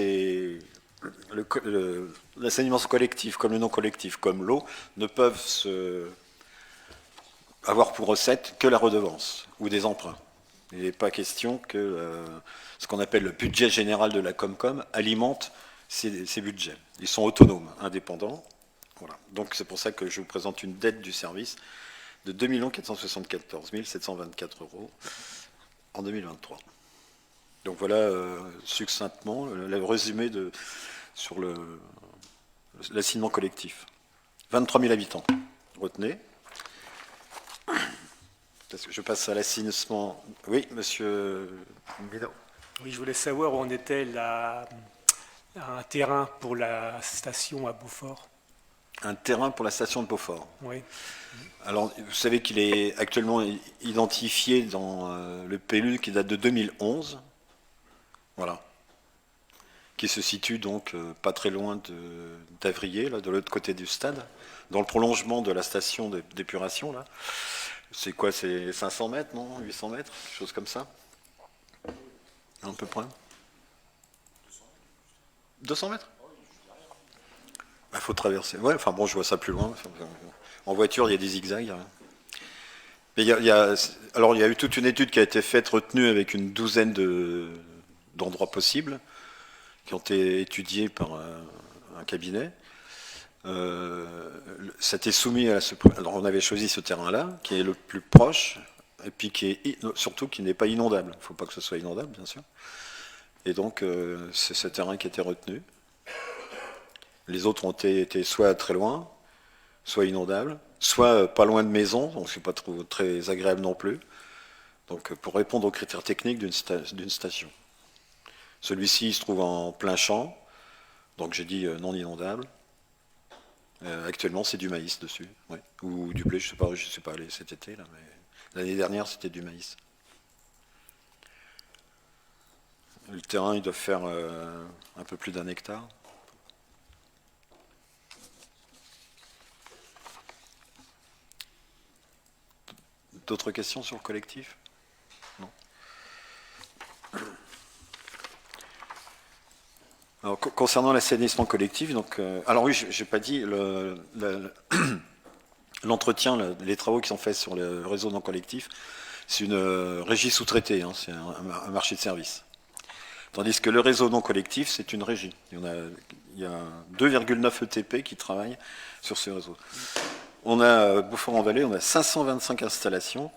l'enseignement collectif, comme le non collectif, comme l'eau, ne peuvent avoir pour recette que la redevance ou des emprunts. Il n'est pas question que ce qu'on appelle le budget général de la Comcom alimente ces budgets. Ils sont autonomes, indépendants. Voilà. Donc c'est pour ça que je vous présente une dette du service de 2 474 724 € en 2023. Donc voilà succinctement le résumé sur l'assignement collectif. 23 000 habitants, retenez. Je passe à l'assainissement. Oui, monsieur Médon. Oui, je voulais savoir où en était un terrain pour la station à Beaufort. Un terrain pour la station de Beaufort. Oui. Alors, vous savez qu'il est actuellement identifié dans le PLU qui date de 2011. Voilà. Qui se situe donc pas très loin d'Avrier, là, de l'autre côté du stade, dans le prolongement de la station d'épuration, là. C'est quoi, c'est 500 mètres, non 800 mètres, quelque chose comme ça. À peu près. 200 mètres. Il faut traverser. Ouais, enfin bon, je vois ça plus loin. En voiture, il y a des zigzags. Mais il y a eu toute une étude qui a été faite, retenue avec une douzaine d'endroits possibles, qui ont été étudiés par un cabinet. Ça a été soumis à alors on avait choisi ce terrain-là, qui est le plus proche, et puis surtout qui n'est pas inondable. Il ne faut pas que ce soit inondable, bien sûr. Et donc, c'est ce terrain qui a été retenu. Les autres ont été soit très loin, soit inondables, soit pas loin de maisons, donc c'est pas très agréable non plus. Donc, pour répondre aux critères techniques d'une station. Celui-ci, il se trouve en plein champ, donc j'ai dit non inondable. Actuellement, c'est du maïs dessus, ouais. Ou du blé, je sais pas allé cet été, là, mais l'année dernière, c'était du maïs. Le terrain, il doit faire un peu plus d'1 hectare. D'autres questions sur le collectif? Non. Alors, concernant l'assainissement collectif, donc, alors oui, j'ai pas dit l'entretien, les travaux qui sont faits sur le réseau non collectif, c'est une régie sous-traitée, hein, c'est un marché de service. Tandis que le réseau non collectif, c'est une régie. Il y a 2,9 ETP qui travaillent sur ce réseau. On a Beaufort-en-Vallée, on a 525 installations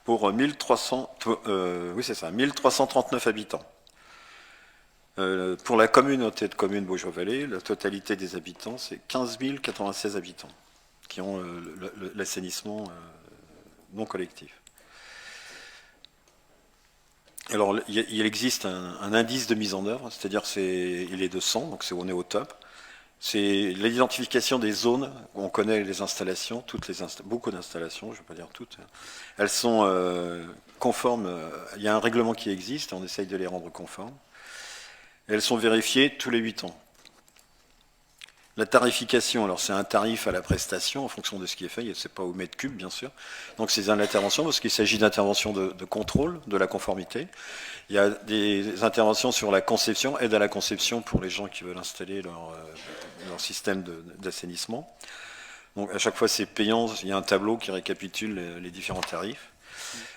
pour 1339 habitants. Pour la communauté de communes Beaujois-Vallée, la totalité des habitants, c'est 15 096 habitants qui ont l'assainissement non collectif. Alors, il existe un indice de mise en œuvre, c'est-à-dire il est de 100, donc on est au top. C'est l'identification des zones où on connaît les installations, beaucoup d'installations, je ne vais pas dire toutes. Elles sont conformes, il y a un règlement qui existe, on essaye de les rendre conformes. Elles sont vérifiées tous les 8 ans. La tarification, alors c'est un tarif à la prestation en fonction de ce qui est fait, c'est pas au mètre cube bien sûr. Donc c'est une intervention parce qu'il s'agit d'interventions de contrôle de la conformité. Il y a des interventions sur la conception, aide à la conception pour les gens qui veulent installer leur système d'assainissement. Donc à chaque fois c'est payant, il y a un tableau qui récapitule les différents tarifs.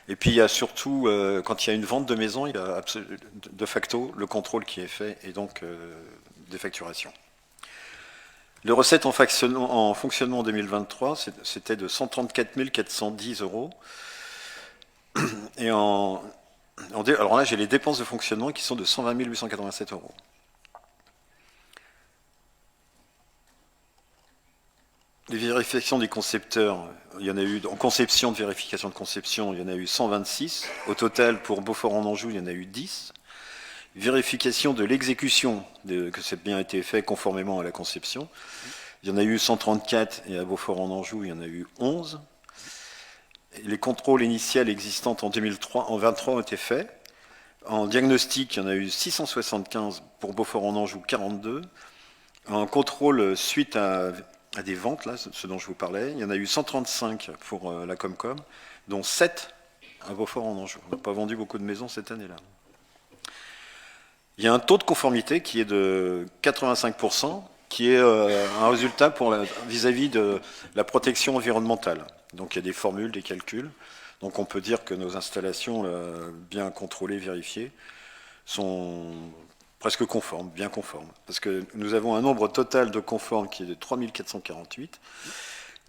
Et puis il y a surtout, quand il y a une vente de maison, il y a de facto le contrôle qui est fait et donc des facturations. Les recettes en fonctionnement en 2023, c'était de 134 410 €. Et alors là, j'ai les dépenses de fonctionnement qui sont de 120 887 €. Les vérifications des concepteurs, il y en a eu, en conception de vérification de conception, il y en a eu 126. Au total, pour Beaufort-en-Anjou, il y en a eu 10. Vérification de l'exécution, que c'est bien été fait conformément à la conception. Il y en a eu 134 et à Beaufort-en-Anjou, il y en a eu 11. Les contrôles initiaux existants en 2023 ont été faits. En diagnostic, il y en a eu 675 pour Beaufort-en-Anjou, 42. En contrôle suite à des ventes, là, ce dont je vous parlais, il y en a eu 135 pour la Comcom, dont 7 à Beaufort-en-Anjou. On n'a pas vendu beaucoup de maisons cette année-là. Il y a un taux de conformité qui est de 85%, qui est un résultat vis-à-vis de la protection environnementale. Donc il y a des formules, des calculs. Donc on peut dire que nos installations bien contrôlées, vérifiées, sont presque conformes, bien conformes. Parce que nous avons un nombre total de conformes qui est de 3448,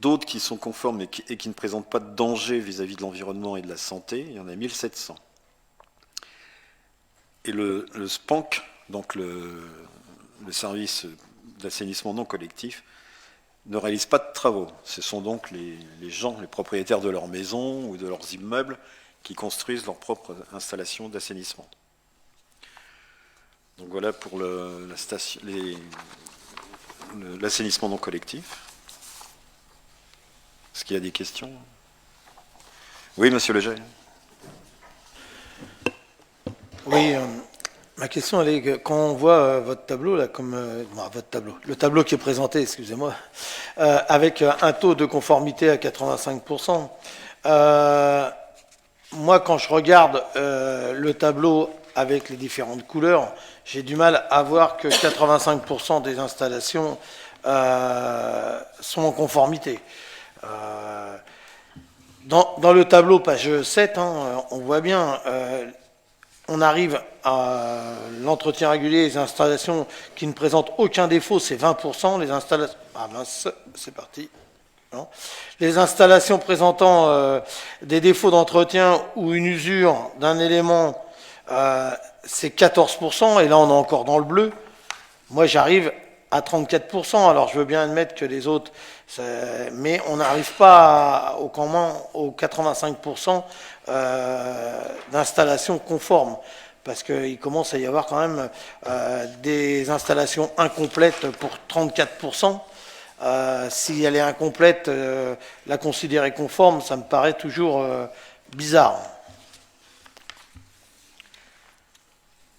d'autres qui sont conformes et qui ne présentent pas de danger vis-à-vis de l'environnement et de la santé, il y en a 1700. Et le SPANC, donc le service d'assainissement non collectif, ne réalise pas de travaux. Ce sont donc les gens, les propriétaires de leurs maisons ou de leurs immeubles qui construisent leur propre installation d'assainissement. Donc voilà pour l'assainissement non collectif. Est-ce qu'il y a des questions? Oui, monsieur Leger. Oui, ma question, elle est que quand on voit votre tableau, là, le tableau qui est présenté, excusez-moi, avec un taux de conformité à 85%, moi, quand je regarde le tableau avec les différentes couleurs, j'ai du mal à voir que 85% des installations sont en conformité. Dans le tableau, page 7, on voit bien... on arrive à l'entretien régulier des installations qui ne présentent aucun défaut, c'est 20%. Les installations... Ah mince, c'est parti. Non. Les installations présentant des défauts d'entretien ou une usure d'un élément, c'est 14%. Et là, on est encore dans le bleu. Moi, j'arrive à 34%. Alors, je veux bien admettre que les autres... mais on n'arrive pas aux 85% d'installations conformes, parce qu'il commence à y avoir quand même des installations incomplètes pour 34%. Si elle est incomplète, la considérer conforme, ça me paraît toujours bizarre.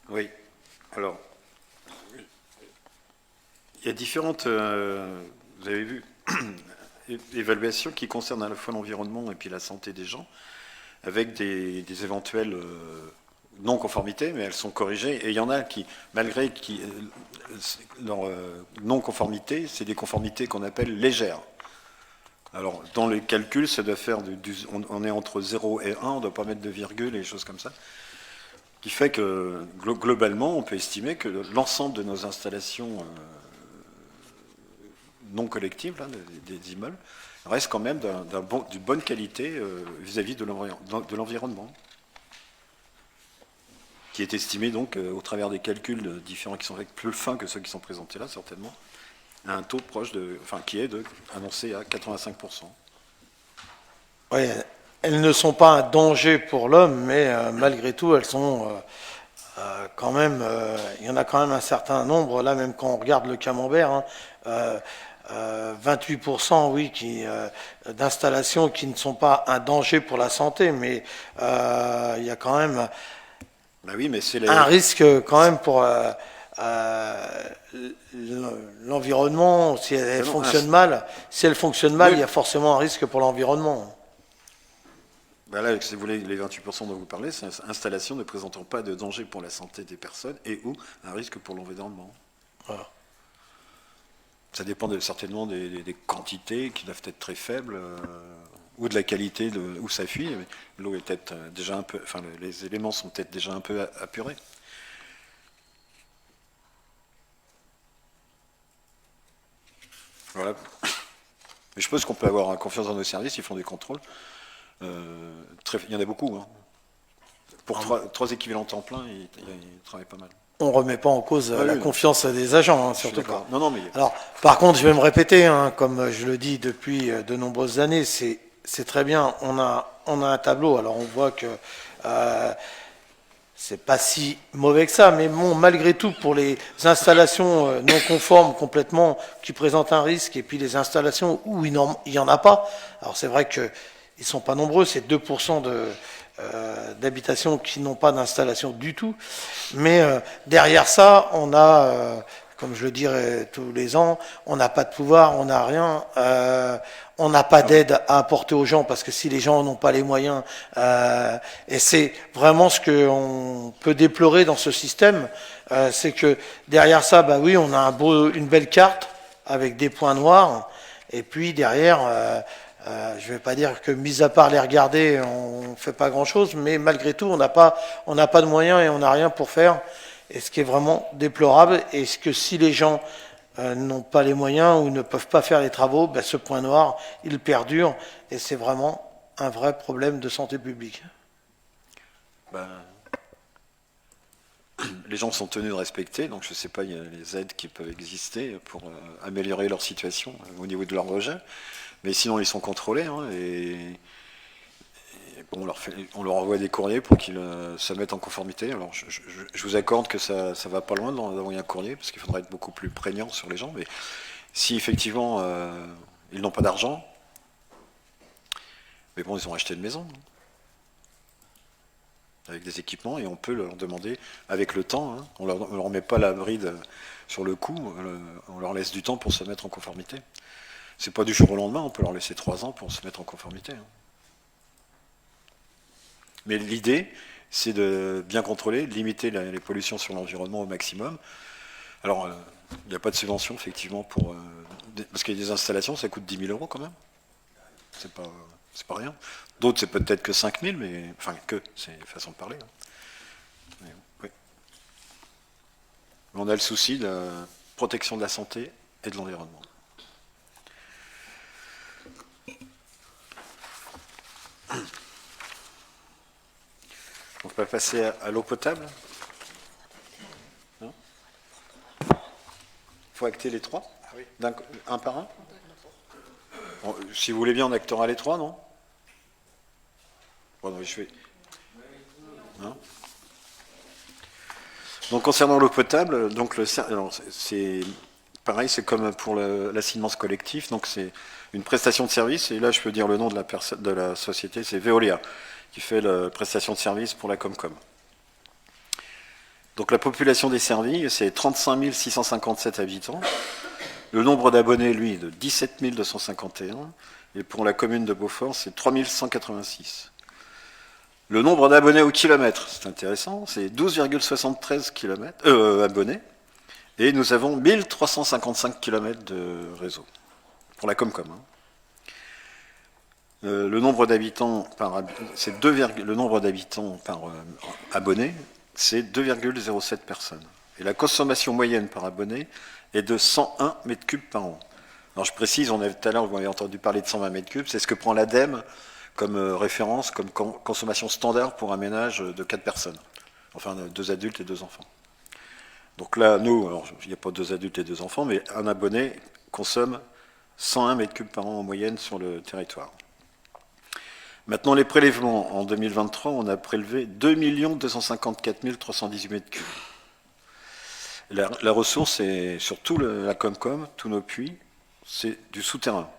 Oui, alors, il y a différentes, vous avez vu, évaluations qui concernent à la fois l'environnement et puis la santé des gens, avec des éventuelles non-conformités, mais elles sont corrigées. Et il y en a qui, malgré leur non-conformité, c'est des conformités qu'on appelle légères. Alors, dans les calculs, ça doit faire on est entre 0 et 1, on ne doit pas mettre de virgule et des choses comme ça. Qui fait que, globalement, on peut estimer que l'ensemble de nos installations non collectives, là, des immeubles, reste quand même d'une bonne qualité vis-à-vis de l'environnement. qui est estimé donc au travers des calculs différents qui sont faits plus fins que ceux qui sont présentés là certainement, à un taux proche de, enfin qui est annoncé à 85%. Oui, elles ne sont pas un danger pour l'homme, mais malgré tout, elles sont quand même. Il y en a quand même un certain nombre. Là, même quand on regarde le camembert, 28%, oui, d'installations qui ne sont pas un danger pour la santé, mais il y a quand même. Ben oui, mais c'est un risque quand même pour l'environnement. Si elle fonctionne mal, il y a forcément un risque pour l'environnement. Ben là, si vous voulez, les 28% dont vous parlez, c'est une installation ne présentant pas de danger pour la santé des personnes et ou un risque pour l'environnement. Voilà. Ça dépend certainement des quantités qui doivent être très faibles. Ou de la qualité où ça fuit. L'eau est peut-être déjà un peu, enfin les éléments sont peut-être déjà un peu apurés. Voilà. Mais je pense qu'on peut avoir confiance dans nos services, ils font des contrôles. Il y en a beaucoup. Hein. Pour 3 équivalents temps plein, ils travaillent pas mal. On ne remet pas en cause la confiance des agents, hein, surtout pas. Non, mais... Alors, par contre, je vais me répéter, hein, comme je le dis depuis de nombreuses années, c'est très bien, on a un tableau, alors on voit que c'est pas si mauvais que ça, mais bon, malgré tout, pour les installations non conformes complètement, qui présentent un risque, et puis les installations où il n'y en a pas, alors c'est vrai qu'ils ne sont pas nombreux, c'est 2% d'habitations qui n'ont pas d'installation du tout, mais derrière ça, on a... comme je le dirais tous les ans, on n'a pas de pouvoir, on n'a rien, on n'a pas d'aide à apporter aux gens, parce que si les gens n'ont pas les moyens, et c'est vraiment ce qu'on peut déplorer dans ce système, c'est que derrière ça, bah oui, on a une belle carte avec des points noirs, et puis derrière, je ne vais pas dire que, mis à part les regarder, on ne fait pas grand-chose, mais malgré tout, on n'a pas de moyens et on n'a rien pour faire. Et ce qui est vraiment déplorable, et ce que si les gens n'ont pas les moyens ou ne peuvent pas faire les travaux, ben ce point noir, il perdure, et c'est vraiment un vrai problème de santé publique. Ben, les gens sont tenus de respecter, donc je ne sais pas, il y a les aides qui peuvent exister pour améliorer leur situation au niveau de leur rejet, mais sinon ils sont contrôlés, hein, et bon, on leur envoie des courriers pour qu'ils se mettent en conformité. Alors je vous accorde que ça va pas loin d'envoyer un courrier, parce qu'il faudrait être beaucoup plus prégnant sur les gens, mais si effectivement ils n'ont pas d'argent, mais bon, ils ont acheté une maison avec des équipements, et on peut leur demander avec le temps, hein, on leur met pas la bride sur le coup, on leur laisse du temps pour se mettre en conformité. C'est pas du jour au lendemain, on peut leur laisser 3 ans pour se mettre en conformité. Hein. Mais l'idée, c'est de bien contrôler, de limiter les pollutions sur l'environnement au maximum. Alors, il n'y a pas de subvention, effectivement, parce qu'il y a des installations, ça coûte 10 000 € quand même. C'est pas rien. D'autres, c'est peut-être que 5 000, mais... Enfin, c'est une façon de parler. Hein. Mais, oui. Mais on a le souci de la protection de la santé et de l'environnement. On peut passer à l'eau potable. Il faut acter les 3 un par un. Bon, si vous voulez bien, on actera les 3, non? Bon, non, je vais... Non. Donc, concernant l'eau potable, donc c'est pareil, c'est comme pour l'assignement collectif, donc c'est une prestation de service, et là, je peux dire le nom de la société, c'est Veolia, qui fait la prestation de service pour la Comcom. Donc la population desservie, c'est 35 657 habitants. Le nombre d'abonnés, lui, est de 17 251. Et pour la commune de Beaufort, c'est 3 186. Le nombre d'abonnés au kilomètre, c'est intéressant, c'est 12,73 abonnés. Et nous avons 1355 km de réseau pour la Comcom. Hein. Le nombre d'habitants par abonné, c'est 2,07 personnes. Et la consommation moyenne par abonné est de 101 m3 par an. Alors je précise, tout à l'heure vous m'avez entendu parler de 120 m3, c'est ce que prend l'ADEME comme référence, comme consommation standard pour un ménage de 4 personnes. Enfin, 2 adultes et 2 enfants. Donc là, nous, alors, il n'y a pas 2 adultes et 2 enfants, mais un abonné consomme 101 m3 par an en moyenne sur le territoire. Maintenant, les prélèvements. En 2023, on a prélevé 2 254 318 m3. La ressource, est sur tout la Comcom, tous nos puits, c'est du souterrain.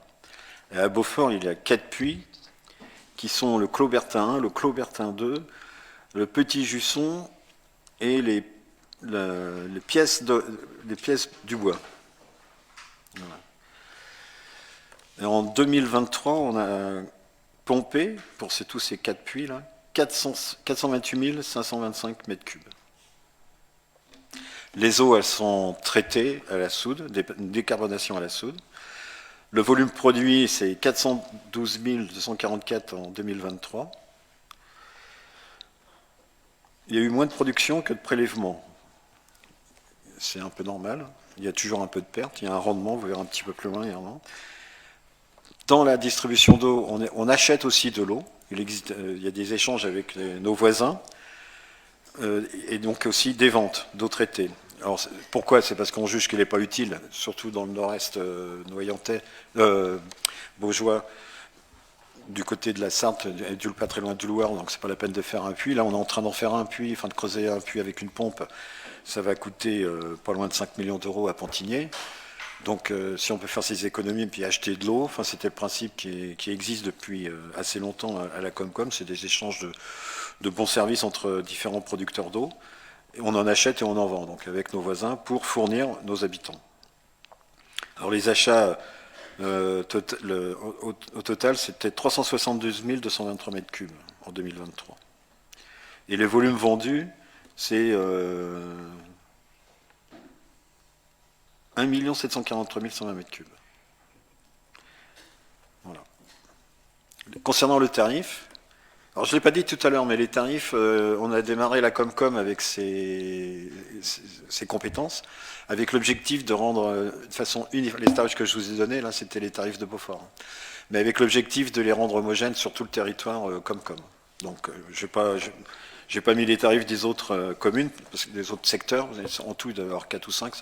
Et à Beaufort, il y a 4 puits qui sont le Clos Bertin 1, le Clos Bertin 2, le Petit Jusson et les pièces du bois. Voilà. Et en 2023, on a pompé, pour tous ces 4 puits-là, 428 525 m3. Les eaux, elles sont traitées à la soude, une décarbonation à la soude. Le volume produit, c'est 412 244 en 2023. Il y a eu moins de production que de prélèvement. C'est un peu normal. Il y a toujours un peu de perte. Il y a un rendement, vous verrez un petit peu plus loin. Dans la distribution d'eau, on achète aussi de l'eau. Il y a des échanges avec nos voisins. Et donc aussi des ventes d'eau traitée. Alors pourquoi? C'est parce qu'on juge qu'elle n'est pas utile, surtout dans le nord-est noyentais, Beaujois, du côté de la Sarthe, pas très loin du Loir, donc c'est pas la peine de faire un puits. Là, on est en train d'en faire un puits, enfin de creuser un puits avec une pompe. Ça va coûter pas loin de 5 millions d'euros à Pontigné. Donc si on peut faire ces économies et puis acheter de l'eau, enfin, c'était le principe qui existe depuis assez longtemps à la Comcom, c'est des échanges de bons services entre différents producteurs d'eau. On en achète et on en vend, donc avec nos voisins, pour fournir nos habitants. Alors les achats, au total, c'était 372 223 m3 en 2023. Et les volumes vendus, c'est 1 743 120 m3. Voilà. Concernant le tarif, alors je ne l'ai pas dit tout à l'heure, mais les tarifs, on a démarré la Comcom avec ses compétences, avec l'objectif de rendre de façon uniforme, les tarifs que je vous ai donnés, là c'était les tarifs de Beaufort, mais avec l'objectif de les rendre homogènes sur tout le territoire Comcom. Donc je n'ai pas mis les tarifs des autres communes, parce que des autres secteurs, en tout d'avoir 4 ou 5,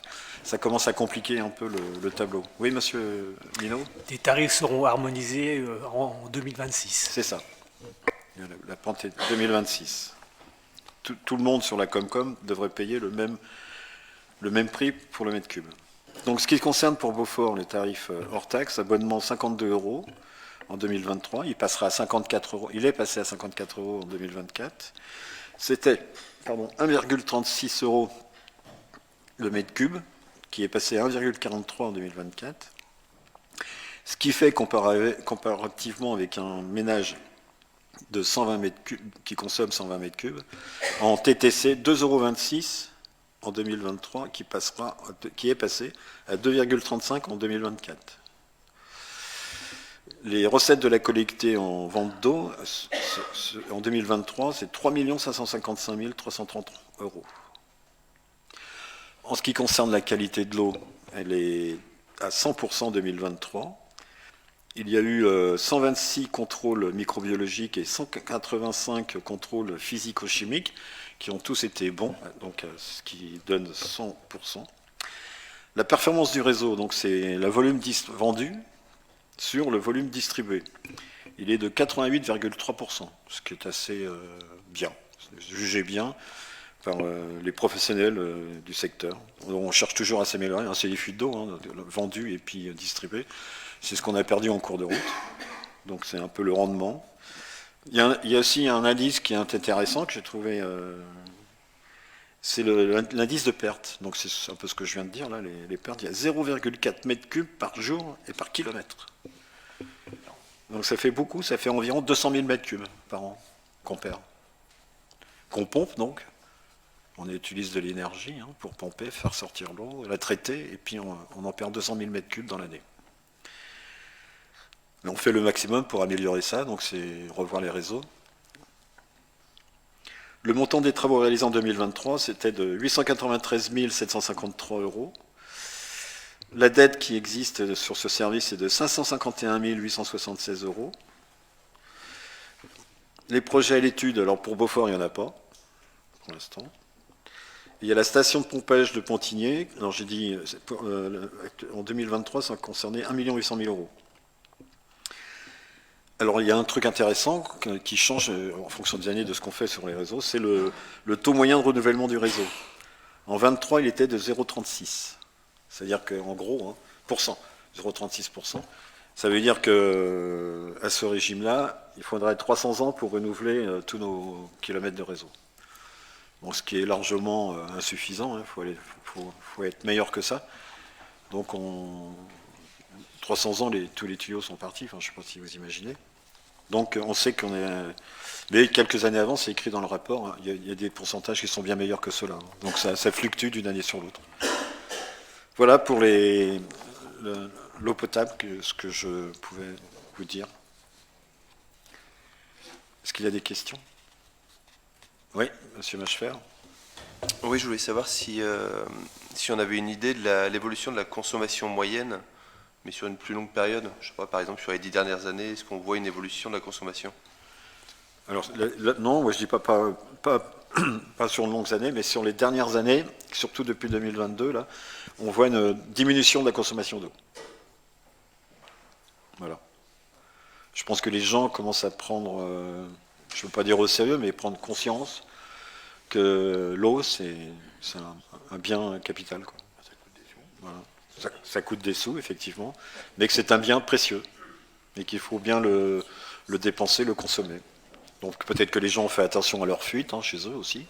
ça commence à compliquer un peu le tableau. Oui, monsieur Minot? Les tarifs seront harmonisés en 2026. C'est ça. La pente est 2026. Tout le monde sur la Comcom devrait payer le même prix pour le mètre cube. Donc ce qui concerne pour Beaufort, les tarifs hors taxe, abonnement 52 € en 2023, il passera à 54 €, il est passé à 54 € en 2024. C'était 1,36 € le mètre cube, qui est passé à 1,43 € en 2024. Ce qui fait, comparativement avec un ménage de 120 m3, qui consomme 120 m3, en TTC, 2,26 € en 2023, qui est passé à 2,35 € en 2024. Les recettes de la collectivité en vente d'eau, en 2023, c'est 3 555 330 €. En ce qui concerne la qualité de l'eau, elle est à 100% en 2023. Il y a eu 126 contrôles microbiologiques et 185 contrôles physico-chimiques qui ont tous été bons, donc ce qui donne 100%. La performance du réseau, donc c'est le volume vendu sur le volume distribué. Il est de 88,3%, ce qui est assez bien, jugé bien par les professionnels du secteur. On cherche toujours à s'améliorer, c'est des fuites d'eau, vendus et puis distribués. C'est ce qu'on a perdu en cours de route. Donc c'est un peu le rendement. Il y a aussi un indice qui est intéressant que j'ai trouvé, c'est l'indice de perte. Donc c'est un peu ce que je viens de dire là, les pertes. Il y a 0,4 m3 par jour et par kilomètre. Donc ça fait beaucoup, ça fait environ 200 000 m3 par an qu'on perd. Qu'on pompe donc. On utilise de l'énergie pour pomper, faire sortir l'eau, la traiter, et puis on en perd 200 000 m3 dans l'année. Mais on fait le maximum pour améliorer ça, donc c'est revoir les réseaux. Le montant des travaux réalisés en 2023, c'était de 893 753 €. La dette qui existe sur ce service est de 551 876 €. Les projets à l'étude, alors pour Beaufort, il n'y en a pas, pour l'instant. Il y a la station de pompage de Pontigné. Alors j'ai dit, en 2023, ça concernait 1 800 000 euros. Alors il y a un truc intéressant qui change en fonction des années de ce qu'on fait sur les réseaux, c'est le taux moyen de renouvellement du réseau. En 23, il était de 0,36. C'est-à-dire qu'en gros, 0,36%. Ça veut dire qu'à ce régime-là, il faudrait 300 ans pour renouveler tous nos kilomètres de réseau. Bon, ce qui est largement insuffisant, il faut être meilleur que ça. Donc 300 ans, tous les tuyaux sont partis, je ne sais pas si vous imaginez. Donc on sait qu'on est... Mais quelques années avant, c'est écrit dans le rapport, il y a des pourcentages qui sont bien meilleurs que ceux-là. Donc ça fluctue d'une année sur l'autre. Voilà pour l'eau potable, ce que je pouvais vous dire. Est-ce qu'il y a des questions? Oui, monsieur Machefer. Oui, je voulais savoir si on avait une idée de l'évolution de la consommation moyenne, mais sur une plus longue période. Je sais pas, par exemple, sur les 10 dernières années, est-ce qu'on voit une évolution de la consommation? Alors, non, moi je dis pas sur de longues années, mais sur les dernières années, surtout depuis 2022, là, on voit une diminution de la consommation d'eau. Voilà. Je pense que les gens commencent à prendre, je ne veux pas dire au sérieux, mais prendre conscience que l'eau, c'est un bien capital, quoi. Ça coûte des sous. Voilà. Ça coûte des sous, effectivement, mais que c'est un bien précieux et qu'il faut bien le dépenser, le consommer. Donc peut-être que les gens ont fait attention à leur fuite, chez eux aussi,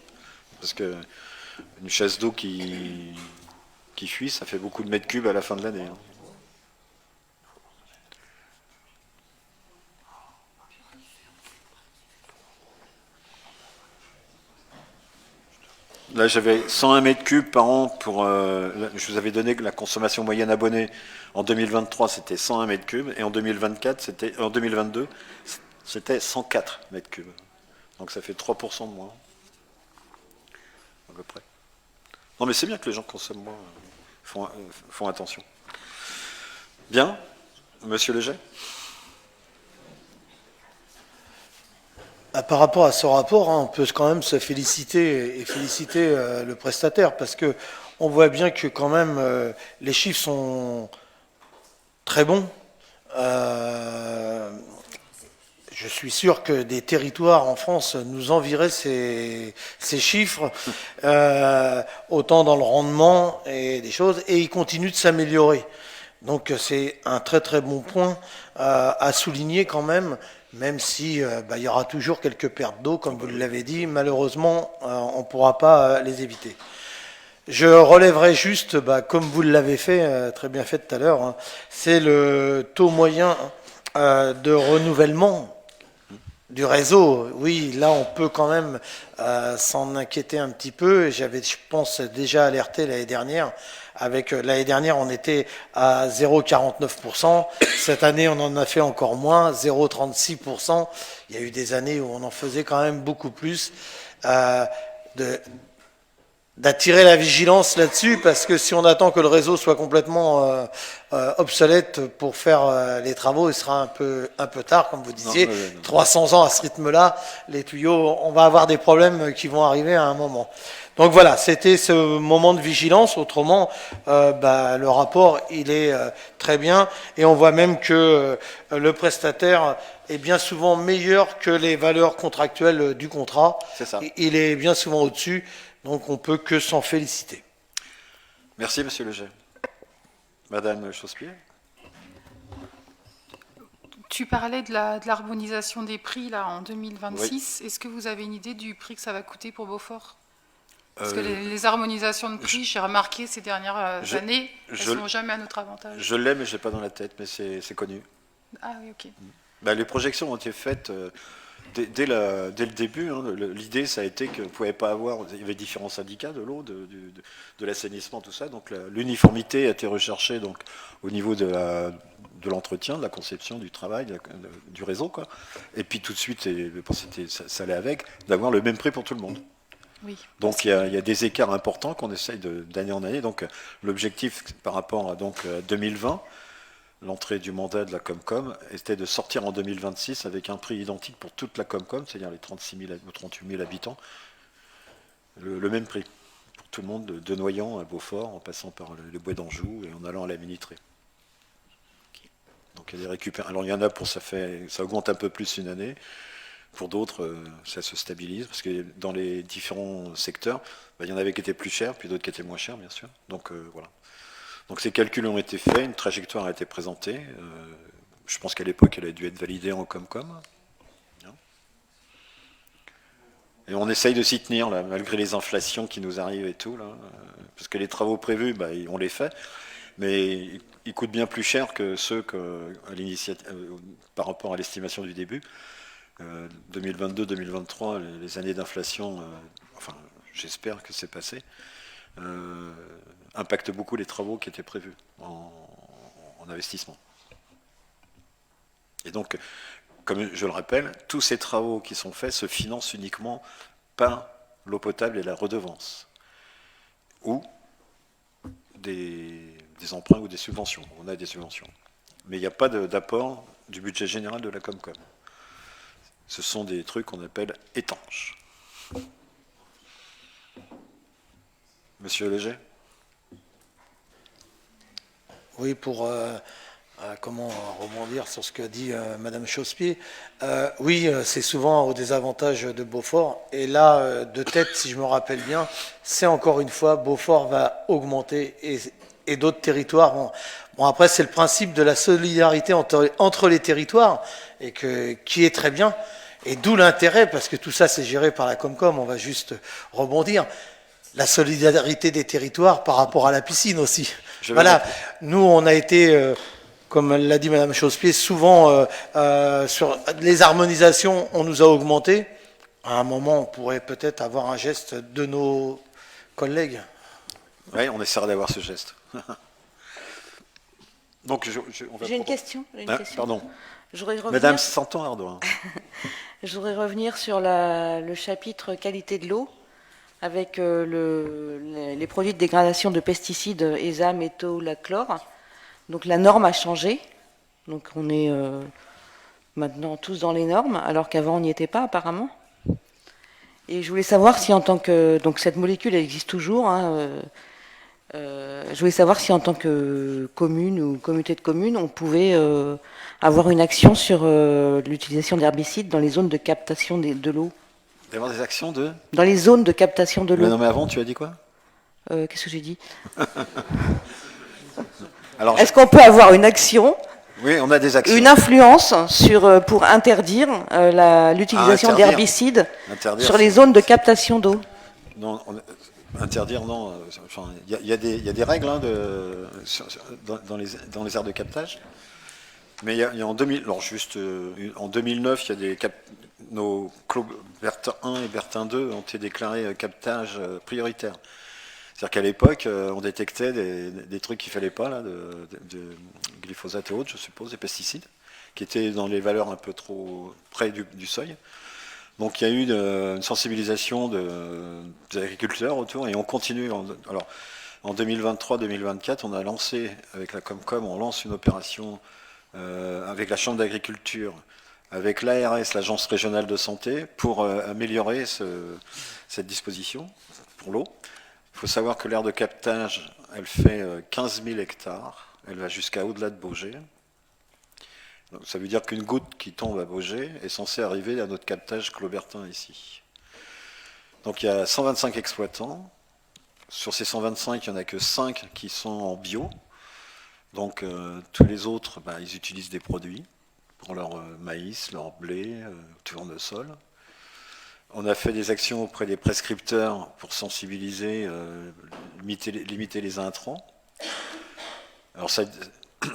parce que une chasse d'eau qui fuit, ça fait beaucoup de mètres cubes à la fin de l'année. Là, j'avais 101 mètres cubes par an pour... je vous avais donné que la consommation moyenne abonnée en 2023, c'était 101 mètres cubes, et en 2022, c'était 104 mètres cubes. Donc ça fait 3% de moins, à peu près. Non, mais c'est bien que les gens consomment moins, font attention. Bien, monsieur Léger. Par rapport à ce rapport, on peut quand même se féliciter et féliciter le prestataire, parce que on voit bien que quand même les chiffres sont très bons. Je suis sûr que des territoires en France nous envieraient ces chiffres, autant dans le rendement et des choses, et ils continuent de s'améliorer. Donc c'est un très très bon point à souligner quand même si il y aura toujours quelques pertes d'eau, comme vous l'avez dit, malheureusement on ne pourra pas les éviter. Je relèverai juste, comme vous l'avez fait, très bien fait tout à l'heure, c'est le taux moyen de renouvellement du réseau. Oui, là on peut quand même s'en inquiéter un petit peu. J'avais, je pense, déjà alerté l'année dernière. L'année dernière, on était à 0,49%. Cette année, on en a fait encore moins, 0,36%. Il y a eu des années où on en faisait quand même beaucoup plus. D'attirer la vigilance là-dessus, parce que si on attend que le réseau soit complètement obsolète pour faire les travaux, il sera un peu tard, comme vous disiez. Non. 300 ans à ce rythme-là, les tuyaux, on va avoir des problèmes qui vont arriver à un moment. Donc voilà, c'était ce moment de vigilance. Autrement, le rapport, il est très bien, et on voit même que le prestataire est bien souvent meilleur que les valeurs contractuelles du contrat. C'est ça. Il est bien souvent au-dessus. Donc on ne peut que s'en féliciter. Merci, monsieur Léger. Madame Chauspierre. Tu parlais de l'harmonisation des prix là, en 2026. Oui. Est-ce que vous avez une idée du prix que ça va coûter pour Beaufort? Parce que les harmonisations de prix, j'ai remarqué ces dernières années, elles ne sont jamais à notre avantage. Je l'ai, mais je ne l'ai pas dans la tête, mais c'est connu. Ah oui, ok. Les projections ont été faites... Dès le début, l'idée, ça a été qu'on ne pouvait pas avoir... Il y avait différents syndicats de l'eau, de l'assainissement, tout ça. Donc l'uniformité a été recherchée donc, au niveau de l'entretien, de la conception, du travail, du réseau, quoi. Et puis tout de suite, ça allait avec, d'avoir le même prix pour tout le monde. Oui. Donc il y a des écarts importants qu'on essaye d'année en année. Donc l'objectif par rapport à 2020... L'entrée du mandat de la Comcom était de sortir en 2026 avec un prix identique pour toute la Comcom, c'est-à-dire les 36 000 ou 38 000 habitants. Le même prix pour tout le monde, de Noyant à Beaufort, en passant par le bois d'Anjou et en allant à la minuterie. Donc il y a des récupérations. Alors il y en a pour ça augmente un peu plus une année. Pour d'autres, ça se stabilise, parce que dans les différents secteurs, il y en avait qui étaient plus chers, puis d'autres qui étaient moins chers, bien sûr. Donc voilà. Donc ces calculs ont été faits, une trajectoire a été présentée. Je pense qu'à l'époque, elle a dû être validée en Comcom. Et on essaye de s'y tenir, là, malgré les inflations qui nous arrivent et tout. Là, parce que les travaux prévus, on les fait, mais ils coûtent bien plus cher que ceux par rapport à l'estimation du début. 2022-2023, les années d'inflation, enfin, j'espère que c'est passé, impactent beaucoup les travaux qui étaient prévus en investissement. Et donc, comme je le rappelle, tous ces travaux qui sont faits se financent uniquement par l'eau potable et la redevance, ou des emprunts ou des subventions. On a des subventions. Mais il n'y a pas d'apport du budget général de la Comcom. Ce sont des trucs qu'on appelle étanches. Monsieur Léger ? Oui, pour comment rebondir sur ce qu'a dit Madame Chausse-Pied. Oui, c'est souvent au désavantage de Beaufort. Et là, de tête, si je me rappelle bien, c'est encore une fois, Beaufort va augmenter et d'autres territoires vont... Bon, après, c'est le principe de la solidarité entre les territoires, et qui est très bien. Et d'où l'intérêt, parce que tout ça, c'est géré par la Comcom, on va juste rebondir. La solidarité des territoires par rapport à la piscine aussi. Voilà, nous, on a été... comme l'a dit Madame Chausse-Pied, souvent sur les harmonisations, on nous a augmenté. À un moment, on pourrait peut-être avoir un geste de nos collègues. Oui, on essaiera d'avoir ce geste. Donc, j'ai une question. Pardon. Revenir... Madame Santon Ardoin. Je voudrais revenir sur le chapitre qualité de l'eau, avec les produits de dégradation de pesticides ESA, métolachlore. Donc la norme a changé, donc on est maintenant tous dans les normes, alors qu'avant on n'y était pas apparemment. Et je voulais savoir si en tant que... Donc cette molécule elle existe toujours, hein, je voulais savoir si en tant que commune ou communauté de communes, on pouvait avoir une action sur l'utilisation d'herbicides dans les zones de captation de l'eau. D'avoir des actions de... Dans les zones de captation de l'eau. Non mais avant tu as dit quoi? Qu'est-ce que j'ai dit? Est-ce qu'on peut avoir une action, oui, on a des actions, une influence pour interdire l'utilisation d'herbicides sur les zones de captation d'eau? Non, interdire, non. Il y a des règles hein, dans les aires de captage. Mais il y a en 2009, il y a nos Clos Bertin 1 et Bertin 2 ont été déclarés captage prioritaire. C'est-à-dire qu'à l'époque, on détectait des trucs qu'il ne fallait pas, là, de glyphosate et autres, je suppose, des pesticides, qui étaient dans les valeurs un peu trop près du seuil. Donc il y a eu une sensibilisation des agriculteurs autour, et on continue. Alors, en 2023-2024, on a lancé, avec la Comcom, on lance une opération avec la Chambre d'agriculture, avec l'ARS, l'Agence régionale de santé, pour améliorer cette disposition pour l'eau. Il faut savoir que l'aire de captage, elle fait 15 000 hectares, elle va jusqu'à au-delà de Baugé. Donc, ça veut dire qu'une goutte qui tombe à Baugé est censée arriver à notre captage Clos-Bertin ici. Donc il y a 125 exploitants. Sur ces 125, il n'y en a que 5 qui sont en bio. Donc tous les autres, ils utilisent des produits pour leur maïs, leur blé, tournesol. On a fait des actions auprès des prescripteurs pour sensibiliser, limiter les intrants. Alors ça,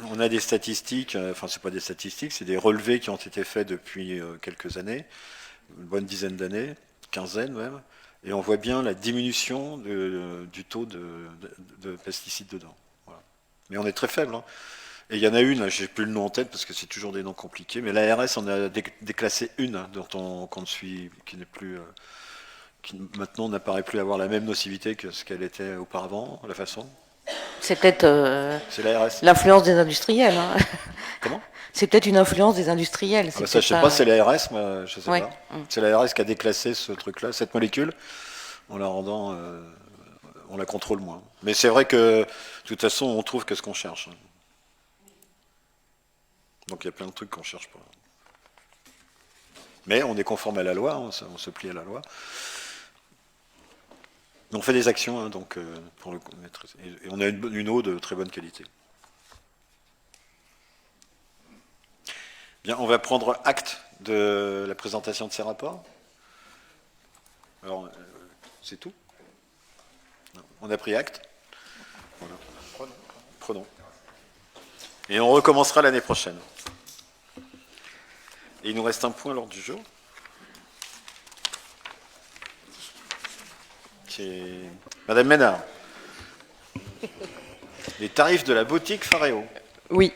on a des statistiques, enfin c'est pas des statistiques, c'est des relevés qui ont été faits depuis quelques années, une bonne dizaine d'années, quinzaine même, et on voit bien la diminution du taux de pesticides dedans. Voilà. Mais on est très faible. Hein. Et il y en a une, j'ai plus le nom en tête parce que c'est toujours des noms compliqués, mais l'ARS en a déclassé une qui n'est plus, qui maintenant n'apparaît plus avoir la même nocivité que ce qu'elle était auparavant, la façon. C'est peut-être l'influence des industriels. Hein. Comment? C'est peut-être une influence des industriels. Ça, je sais pas, c'est l'ARS, moi, je sais pas. C'est l'ARS qui a déclassé ce truc-là, cette molécule. en la rendant, on la contrôle moins. Mais c'est vrai que, de toute façon, on trouve que ce qu'on cherche. Donc il y a plein de trucs qu'on ne cherche pas. Mais on est conforme à la loi, on se plie à la loi. On fait des actions, hein, donc, pour le maîtriser. Et on a une eau de très bonne qualité. Bien, on va prendre acte de la présentation de ces rapports. Alors, c'est tout. On a pris acte. Voilà. Prenons. Et on recommencera l'année prochaine. Et il nous reste un point à l'ordre du jour. Madame Ménard. Les tarifs de la boutique Phareo. Oui.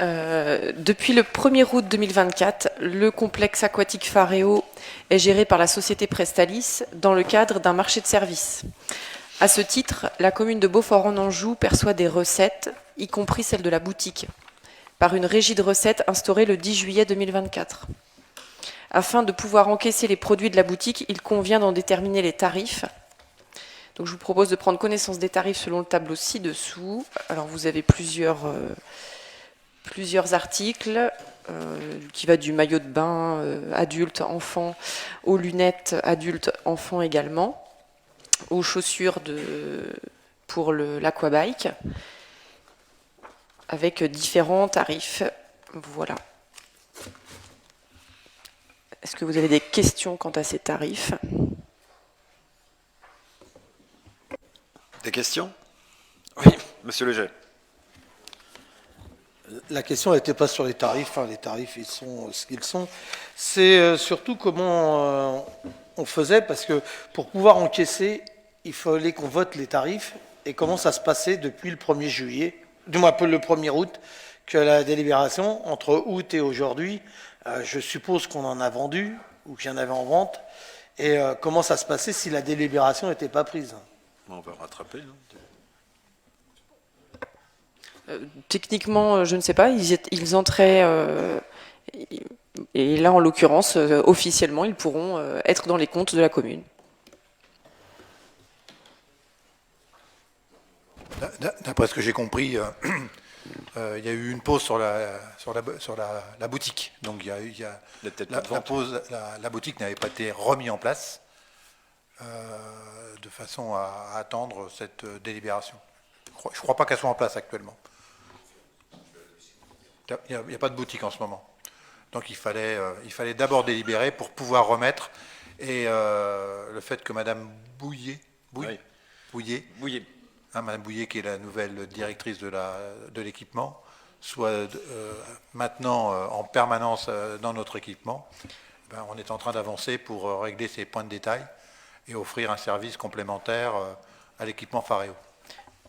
Depuis le 1er août 2024, le complexe aquatique Phareo est géré par la société Prestalis dans le cadre d'un marché de services. À ce titre, la commune de Beaufort-en-Anjou perçoit des recettes, y compris celles de la boutique, par une régie de recettes instaurée le 10 juillet 2024. Afin de pouvoir encaisser les produits de la boutique, il convient d'en déterminer les tarifs. Donc je vous propose de prendre connaissance des tarifs selon le tableau ci-dessous. Alors vous avez plusieurs articles qui va du maillot de bain adulte, enfant, aux lunettes adultes, enfants également, aux chaussures pour l'aquabike, avec différents tarifs. Voilà. Est-ce que vous avez des questions quant à ces tarifs ? Des questions ? Oui, monsieur Leger. La question n'était pas sur les tarifs. Les tarifs, ils sont ce qu'ils sont. C'est surtout comment on faisait, parce que pour pouvoir encaisser, il fallait qu'on vote les tarifs. Et comment ça se passait depuis le 1er juillet, du moins le 1er août, que la délibération, entre août et aujourd'hui, je suppose qu'on en a vendu, ou qu'il y en avait en vente. Et comment ça se passait si la délibération n'était pas prise ? On va rattraper. Techniquement, je ne sais pas, ils entraient, et là en l'occurrence, officiellement, ils pourront être dans les comptes de la commune. D'après ce que j'ai compris, il y a eu une pause sur la boutique. Donc la boutique n'avait pas été remise en place de façon à attendre cette délibération. Je ne crois pas qu'elle soit en place actuellement. Il n'y a pas de boutique en ce moment. Donc il fallait d'abord délibérer pour pouvoir remettre. Et le fait que Madame Bouillet, Madame Bouillet, qui est la nouvelle directrice de l'équipement, soit maintenant en permanence dans notre équipement, on est en train d'avancer pour régler ces points de détail et offrir un service complémentaire à l'équipement Phareo.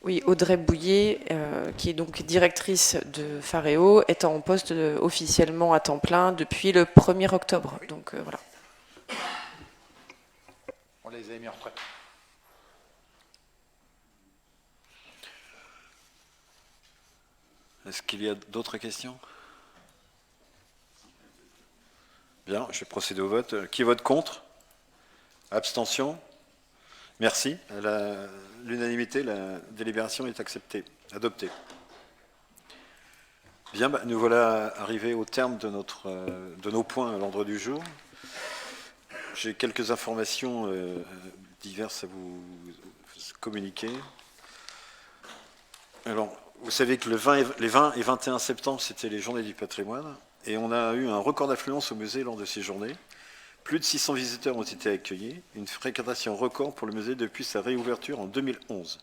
Oui, Audrey Bouillet, qui est donc directrice de Phareo, est en poste officiellement à temps plein depuis le 1er octobre. Oui. Donc voilà. On les a mis en retraite. Est-ce qu'il y a d'autres questions ? Bien, je vais procéder au vote. Qui vote contre ? Abstention ? Merci. À l'unanimité, la délibération est adoptée. Bien, nous voilà arrivés au terme de nos points à l'ordre du jour. J'ai quelques informations diverses à vous communiquer. Alors, vous savez que les 20 et 21 septembre, c'était les journées du patrimoine, et on a eu un record d'affluence au musée lors de ces journées. Plus de 600 visiteurs ont été accueillis, une fréquentation record pour le musée depuis sa réouverture en 2011.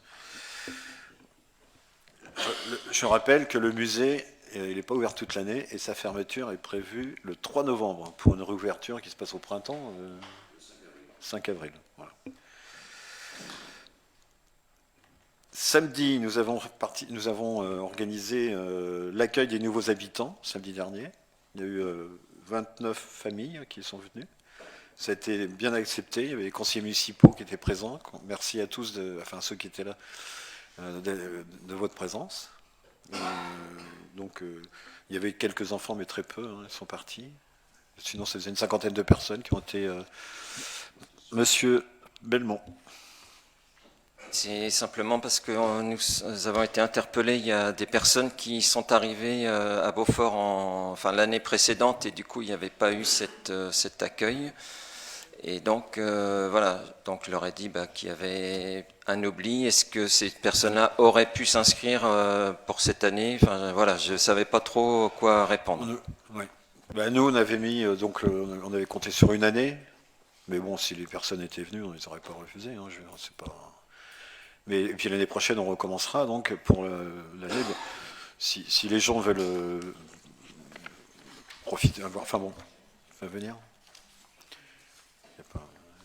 Je rappelle que le musée, il n'est pas ouvert toute l'année, et sa fermeture est prévue le 3 novembre, pour une réouverture qui se passe au printemps, 5 avril. Voilà. Samedi, nous avons organisé l'accueil des nouveaux habitants, samedi dernier. Il y a eu 29 familles qui sont venues. Ça a été bien accepté. Il y avait les conseillers municipaux qui étaient présents. Merci à tous, ceux qui étaient là, de votre présence. Donc, il y avait quelques enfants, mais très peu. Ils sont partis. Sinon, ça faisait une cinquantaine de personnes qui ont été... Monsieur Belmont. C'est simplement parce que nous avons été interpellés, il y a des personnes qui sont arrivées à Beaufort l'année précédente et du coup il n'y avait pas eu cet accueil. Et donc voilà, donc je leur ai dit qu'il y avait un oubli. Est-ce que ces personnes-là auraient pu s'inscrire pour cette année? Enfin voilà, je ne savais pas trop quoi répondre. Nous on avait mis, on avait compté sur une année, mais bon, si les personnes étaient venues, on ne les aurait pas refusées. Hein, c'est pas... Mais et puis l'année prochaine, on recommencera. Donc pour l'année, si les gens veulent profiter, venir.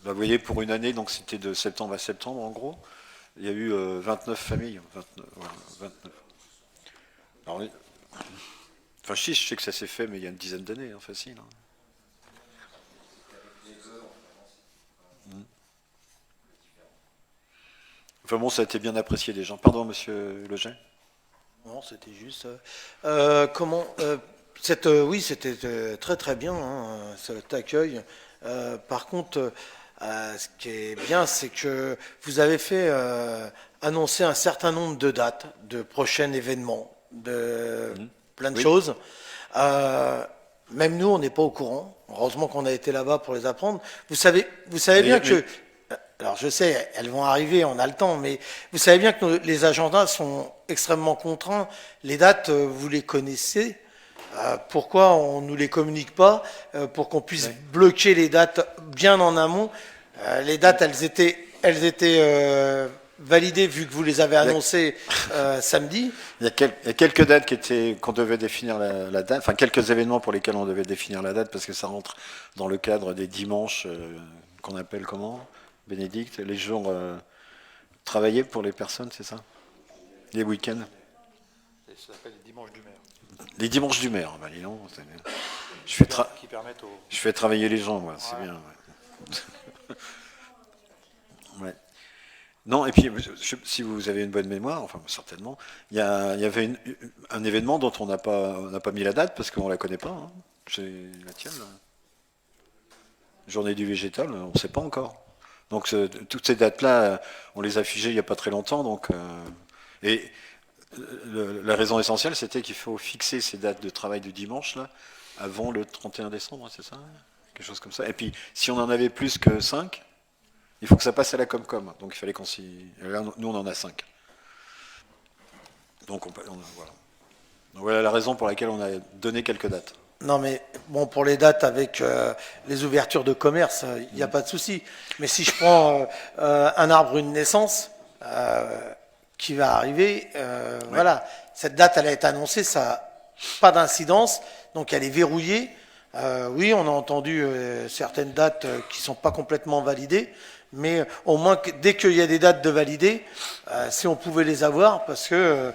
Là, vous voyez, pour une année, donc c'était de septembre à septembre, en gros. Il y a eu 29 familles. 29. Alors, je sais que ça s'est fait, mais il y a une dizaine d'années, facile. Hein. Enfin bon, ça a été bien apprécié des gens. Pardon, monsieur Leget. Non, c'était juste... oui, c'était très très bien, hein, cet accueil. Par contre, ce qui est bien, c'est que vous avez fait annoncer un certain nombre de dates, de prochains événements, de plein de choses. Même nous, on n'est pas au courant. Heureusement qu'on a été là-bas pour les apprendre. Vous savez bien que... Alors je sais, elles vont arriver, on a le temps, mais vous savez bien que les agendas sont extrêmement contraints. Les dates, vous les connaissez. Pourquoi on ne nous les communique pas pour qu'on puisse bloquer les dates bien en amont? Les dates, elles étaient validées vu que vous les avez annoncées samedi. Il y a quelques dates qu'on devait définir la date, enfin quelques événements pour lesquels on devait définir la date parce que ça rentre dans le cadre des dimanches qu'on appelle comment, Bénédicte, les jours travaillés pour les personnes, c'est ça? Les week-ends? Ça s'appelle les dimanches du maire. Les dimanches du maire, dis donc, qui permettent aux... Je fais travailler les gens, moi, c'est bien. Ouais. Non, et puis, si vous avez une bonne mémoire, enfin certainement, il y avait un événement dont on n'a pas mis la date parce qu'on ne la connaît pas. Hein. C'est la tienne, là. Journée du végétal, on ne sait pas encore. Donc toutes ces dates-là, on les a figées il n'y a pas très longtemps. Donc, et la raison essentielle, c'était qu'il faut fixer ces dates de travail du dimanche là, avant le 31 décembre, c'est ça? Quelque chose comme ça. Et puis, si on en avait plus que 5, il faut que ça passe à la Comcom. Donc il fallait qu'on s'y... Là, nous, on en a 5. Donc voilà. Donc voilà la raison pour laquelle on a donné quelques dates. Non, mais bon, pour les dates avec les ouvertures de commerce, il n'y a pas de souci. Mais si je prends un arbre, une naissance qui va arriver, voilà, cette date, elle a été annoncée, ça n'a pas d'incidence, donc elle est verrouillée. Oui, on a entendu certaines dates qui ne sont pas complètement validées, mais au moins, dès qu'il y a des dates de validées, si on pouvait les avoir, parce que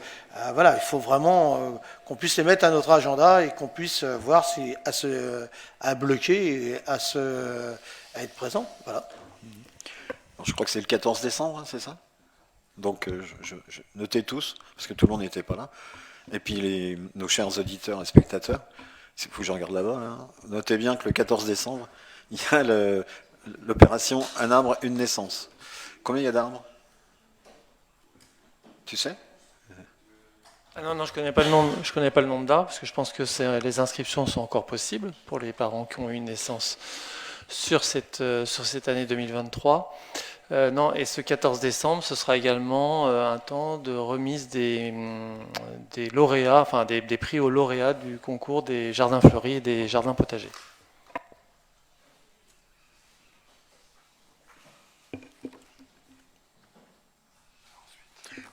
voilà, il faut vraiment qu'on puisse les mettre à notre agenda et qu'on puisse voir si à bloquer et à être présent. Voilà. Alors, je crois que c'est le 14 décembre, hein, c'est ça? Donc notez tous, parce que tout le monde n'était pas là. Et puis nos chers auditeurs et spectateurs, il faut que je regarde là-bas, hein. Notez bien que le 14 décembre, il y a l'opération Un arbre, une naissance. Combien il y a d'arbres? Tu sais? Non, je connais pas le nombre d'arbres, parce que je pense que les inscriptions sont encore possibles pour les parents qui ont eu une naissance sur cette année 2023. Non, et ce 14 décembre, ce sera également un temps de remise des lauréats, enfin des prix aux lauréats du concours des jardins fleuris et des jardins potagers.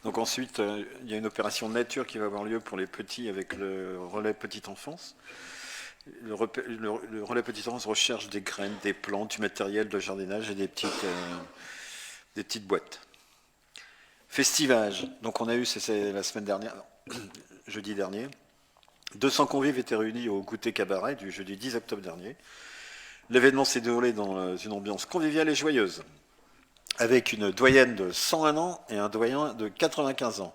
Donc ensuite, il y a une opération nature qui va avoir lieu pour les petits avec le relais petite enfance. Le relais petite enfance recherche des graines, des plantes, du matériel de jardinage et des petites boîtes. Festivage. Donc on a eu, c'est la semaine dernière, jeudi dernier, 200 convives étaient réunis au goûter cabaret du jeudi 10 octobre dernier. L'événement s'est déroulé dans une ambiance conviviale et joyeuse, avec une doyenne de 101 ans et un doyen de 95 ans,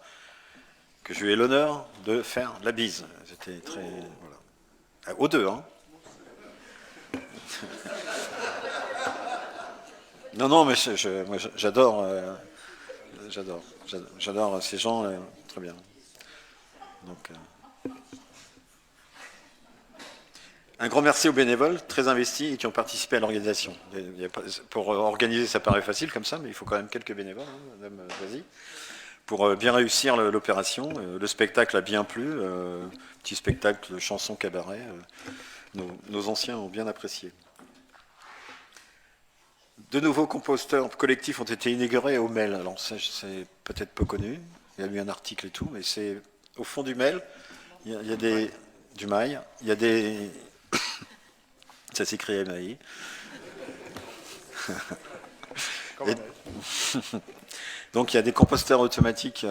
que j'ai eu l'honneur de faire la bise. J'étais très... Voilà. Aux deux, hein. Non, mais moi, j'adore ces gens, très bien. Donc, un grand merci aux bénévoles, très investis et qui ont participé à l'organisation. Pour organiser, ça paraît facile comme ça, mais il faut quand même quelques bénévoles, hein, madame Vazy, pour bien réussir l'opération. Le spectacle a bien plu, petit spectacle de chansons cabaret. Nos anciens ont bien apprécié. De nouveaux composteurs collectifs ont été inaugurés au MEL. Alors ça, c'est peut-être peu connu. Il y a eu un article et tout, mais c'est au fond du MEL. Il y a des... Du mail. Il y a des... Ça s'écrit MAI. Donc il y a des composteurs automatiques,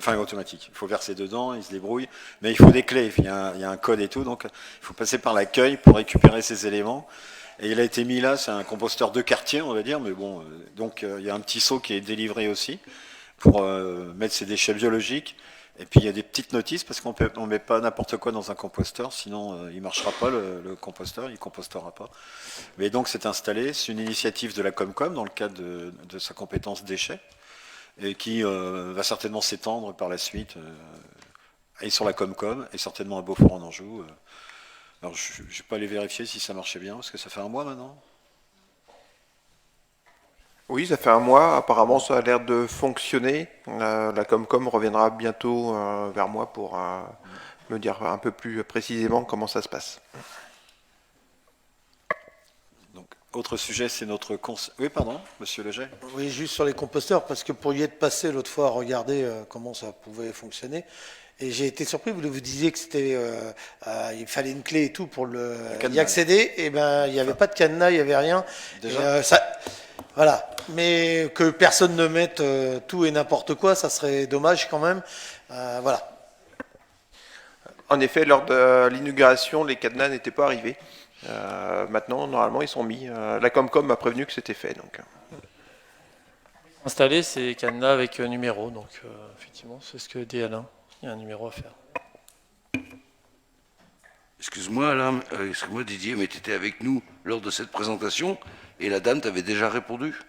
automatiques. Il faut verser dedans, ils se débrouillent, mais il faut des clés, il y a un code et tout, donc il faut passer par l'accueil pour récupérer ces éléments. Et il a été mis là, c'est un composteur de quartier, on va dire, mais bon, donc il y a un petit seau qui est délivré aussi pour mettre ses déchets biologiques. Et puis il y a des petites notices parce qu'on ne met pas n'importe quoi dans un composteur, sinon il ne marchera pas le composteur, il ne compostera pas. Mais donc c'est installé, c'est une initiative de la Comcom dans le cadre de sa compétence déchets et qui va certainement s'étendre par la suite et sur la Comcom et certainement à Beaufort-en-Anjou. Alors je ne vais pas aller vérifier si ça marchait bien parce que ça fait un mois maintenant. Oui, ça fait un mois. Apparemment, ça a l'air de fonctionner. La Comcom reviendra bientôt vers moi pour me dire un peu plus précisément comment ça se passe. Donc, autre sujet, c'est notre... Oui, pardon, monsieur Leger. Oui, juste sur les composteurs, parce que pour y être passé l'autre fois, regarder comment ça pouvait fonctionner. Et j'ai été surpris, vous disiez que c'était, il fallait une clé et tout pour y accéder. Et ben, il n'y avait pas de cadenas, il n'y avait rien. Déjà. Voilà, mais que personne ne mette tout et n'importe quoi, ça serait dommage quand même. Voilà. En effet, lors de l'inauguration, les cadenas n'étaient pas arrivés. Maintenant, normalement, ils sont mis. La Comcom m'a prévenu que c'était fait. Donc. Installer ces cadenas avec numéro, donc effectivement, c'est ce que dit Alain. Il y a un numéro à faire. Excuse-moi Alain, excuse-moi Didier, mais tu étais avec nous lors de cette présentation et la dame t'avait déjà répondu.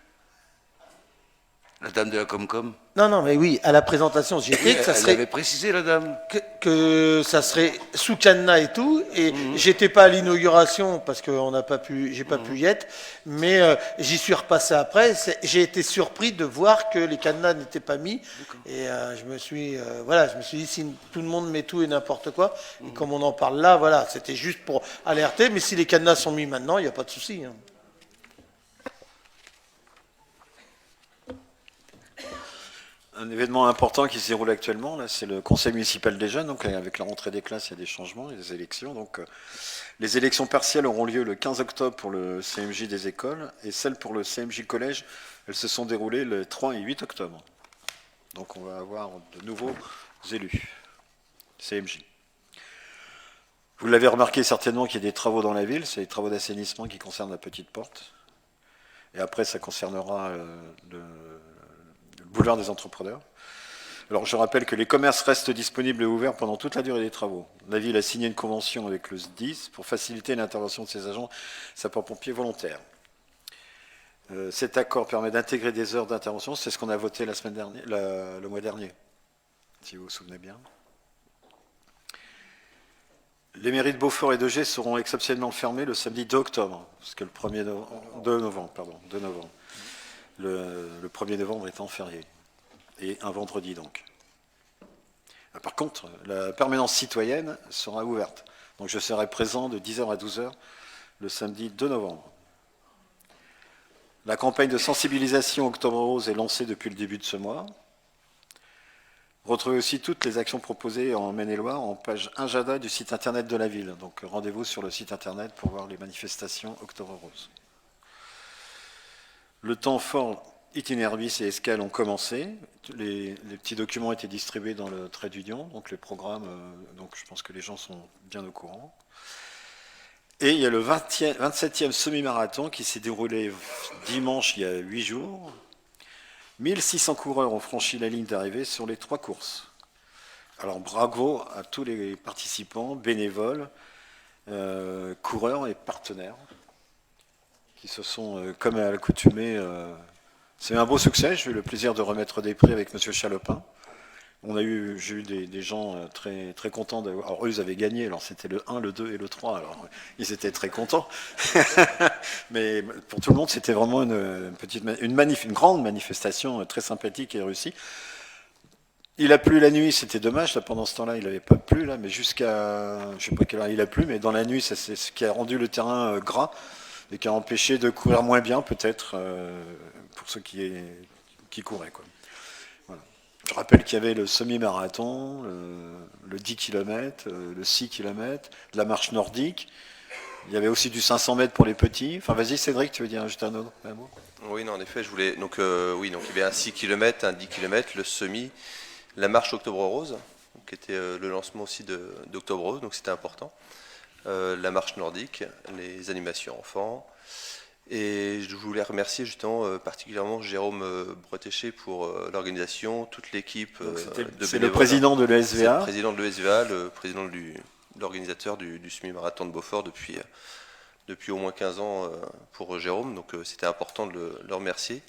La dame de la Comcom. Non, mais oui, à la présentation, j'y étais. Elle avait précisé, la dame. Que ça serait sous cadenas et tout. Et j'étais pas à l'inauguration parce que j'ai pas pu y être. Mais j'y suis repassé après. J'ai été surpris de voir que les cadenas n'étaient pas mis. Et je me suis dit, si tout le monde met tout et n'importe quoi, et comme on en parle là, voilà, c'était juste pour alerter. Mais si les cadenas sont mis maintenant, il n'y a pas de souci. Hein. Un événement important qui se déroule actuellement, là, c'est le Conseil municipal des jeunes. Donc, avec la rentrée des classes, il y a des changements, il y a des élections. Donc, les élections partielles auront lieu le 15 octobre pour le CMJ des écoles et celles pour le CMJ collège, elles se sont déroulées le 3 et 8 octobre. Donc, on va avoir de nouveaux élus CMJ. Vous l'avez remarqué certainement qu'il y a des travaux dans la ville, c'est les travaux d'assainissement qui concernent la Petite Porte. Et après, ça concernera le boulevard des entrepreneurs. Alors je rappelle que les commerces restent disponibles et ouverts pendant toute la durée des travaux. La ville a signé une convention avec le SDIS pour faciliter l'intervention de ses agents sapeurs-pompiers volontaires. Cet accord permet d'intégrer des heures d'intervention, c'est ce qu'on a voté la semaine dernière, le mois dernier, si vous vous souvenez bien. Les mairies de Beaufort et d'Auger seront exceptionnellement fermées le samedi 2 octobre, parce que le 2 novembre. Le 1er novembre étant férié, et un vendredi donc. Par contre, la permanence citoyenne sera ouverte, donc je serai présent de 10h à 12h le samedi 2 novembre. La campagne de sensibilisation Octobre Rose est lancée depuis le début de ce mois. Retrouvez aussi toutes les actions proposées en Maine-et-Loire en page agenda du site internet de la ville, donc rendez-vous sur le site internet pour voir les manifestations Octobre Rose. Le temps fort itinérbus et escales ont commencé. Les petits documents ont été distribués dans le trait d'union, donc les programmes, donc je pense que les gens sont bien au courant. Et il y a le 27e semi-marathon qui s'est déroulé dimanche il y a 8 jours. 1600 coureurs ont franchi la ligne d'arrivée sur les 3 courses. Alors bravo à tous les participants, bénévoles, coureurs et partenaires. qui se sont, comme à l'accoutumée, c'est un beau succès. J'ai eu le plaisir de remettre des prix avec M. Chalopin. J'ai eu des gens très, très contents d'avoir. Alors eux, ils avaient gagné, alors c'était le 1, le 2 et le 3, alors ils étaient très contents. Mais pour tout le monde, c'était vraiment une grande manifestation très sympathique et réussie. Il a plu la nuit, c'était dommage, là, pendant ce temps-là, il n'avait pas plu, là, mais jusqu'à, je ne sais pas quelle heure il a plu, mais dans la nuit, c'est ce qui a rendu le terrain gras et qui a empêché de courir moins bien, peut-être, pour ceux qui couraient, quoi. Voilà. Je rappelle qu'il y avait le semi-marathon, le 10 km, le 6 km, de la marche nordique. Il y avait aussi du 500 mètres pour les petits. Enfin, vas-y, Cédric, tu veux dire juste un mot? Oui, non, en effet, je voulais. Donc, oui, donc il y avait un 6 km, un 10 km, le semi, la marche Octobre Rose, qui était le lancement aussi d'Octobre Rose, donc c'était important. La marche nordique, les animations enfants. Et je voulais remercier justement particulièrement Jérôme Bretéché pour l'organisation, toute l'équipe de bénévoles. C'est le président de l'ESVA. C'est le président de l'ESVA, le président l'organisateur du semi-marathon de Beaufort depuis au moins 15 ans pour Jérôme, donc c'était important de le remercier.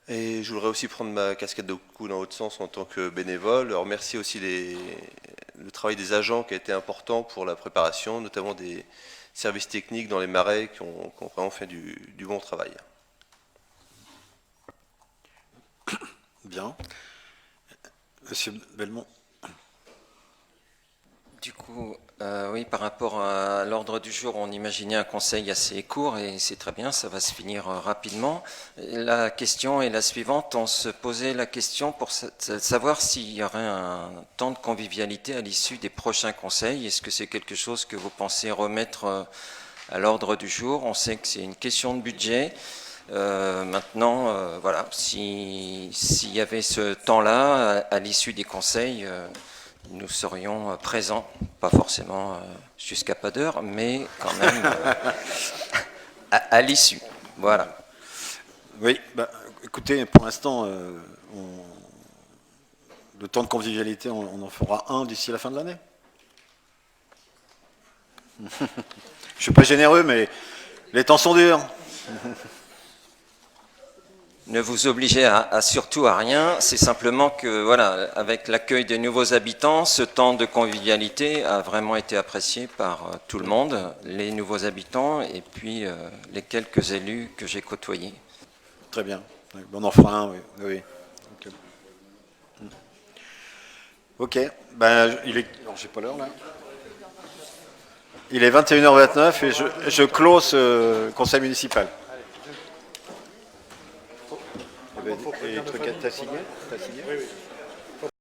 Et je voudrais aussi prendre ma casquette de coup dans l'autre sens en tant que bénévole, remercier aussi le travail des agents qui a été important pour la préparation, notamment des services techniques dans les marais qui ont vraiment fait du bon travail. Bien. Monsieur Belmont. Du coup, oui, par rapport à l'ordre du jour, on imaginait un conseil assez court et c'est très bien, ça va se finir rapidement. La question est la suivante, on se posait la question pour savoir s'il y aurait un temps de convivialité à l'issue des prochains conseils. Est-ce que c'est quelque chose que vous pensez remettre à l'ordre du jour? On sait que c'est une question de budget. Maintenant, voilà, s'il y avait ce temps-là à l'issue des conseils, nous serions présents, pas forcément jusqu'à pas d'heure, mais quand même à l'issue. Voilà. Oui, bah, écoutez, pour l'instant, le temps de convivialité, on en fera un d'ici la fin de l'année. Je ne suis pas généreux, mais les temps sont durs. Ne vous obligez surtout à rien, c'est simplement que, voilà, avec l'accueil des nouveaux habitants, ce temps de convivialité a vraiment été apprécié par tout le monde, les nouveaux habitants et puis les quelques élus que j'ai côtoyés. Très bien, on en fera un, oui. Ok, ben, j'ai pas l'heure là. Il est 21h29 et je close ce conseil municipal. Et truc à signer? Oui, oui.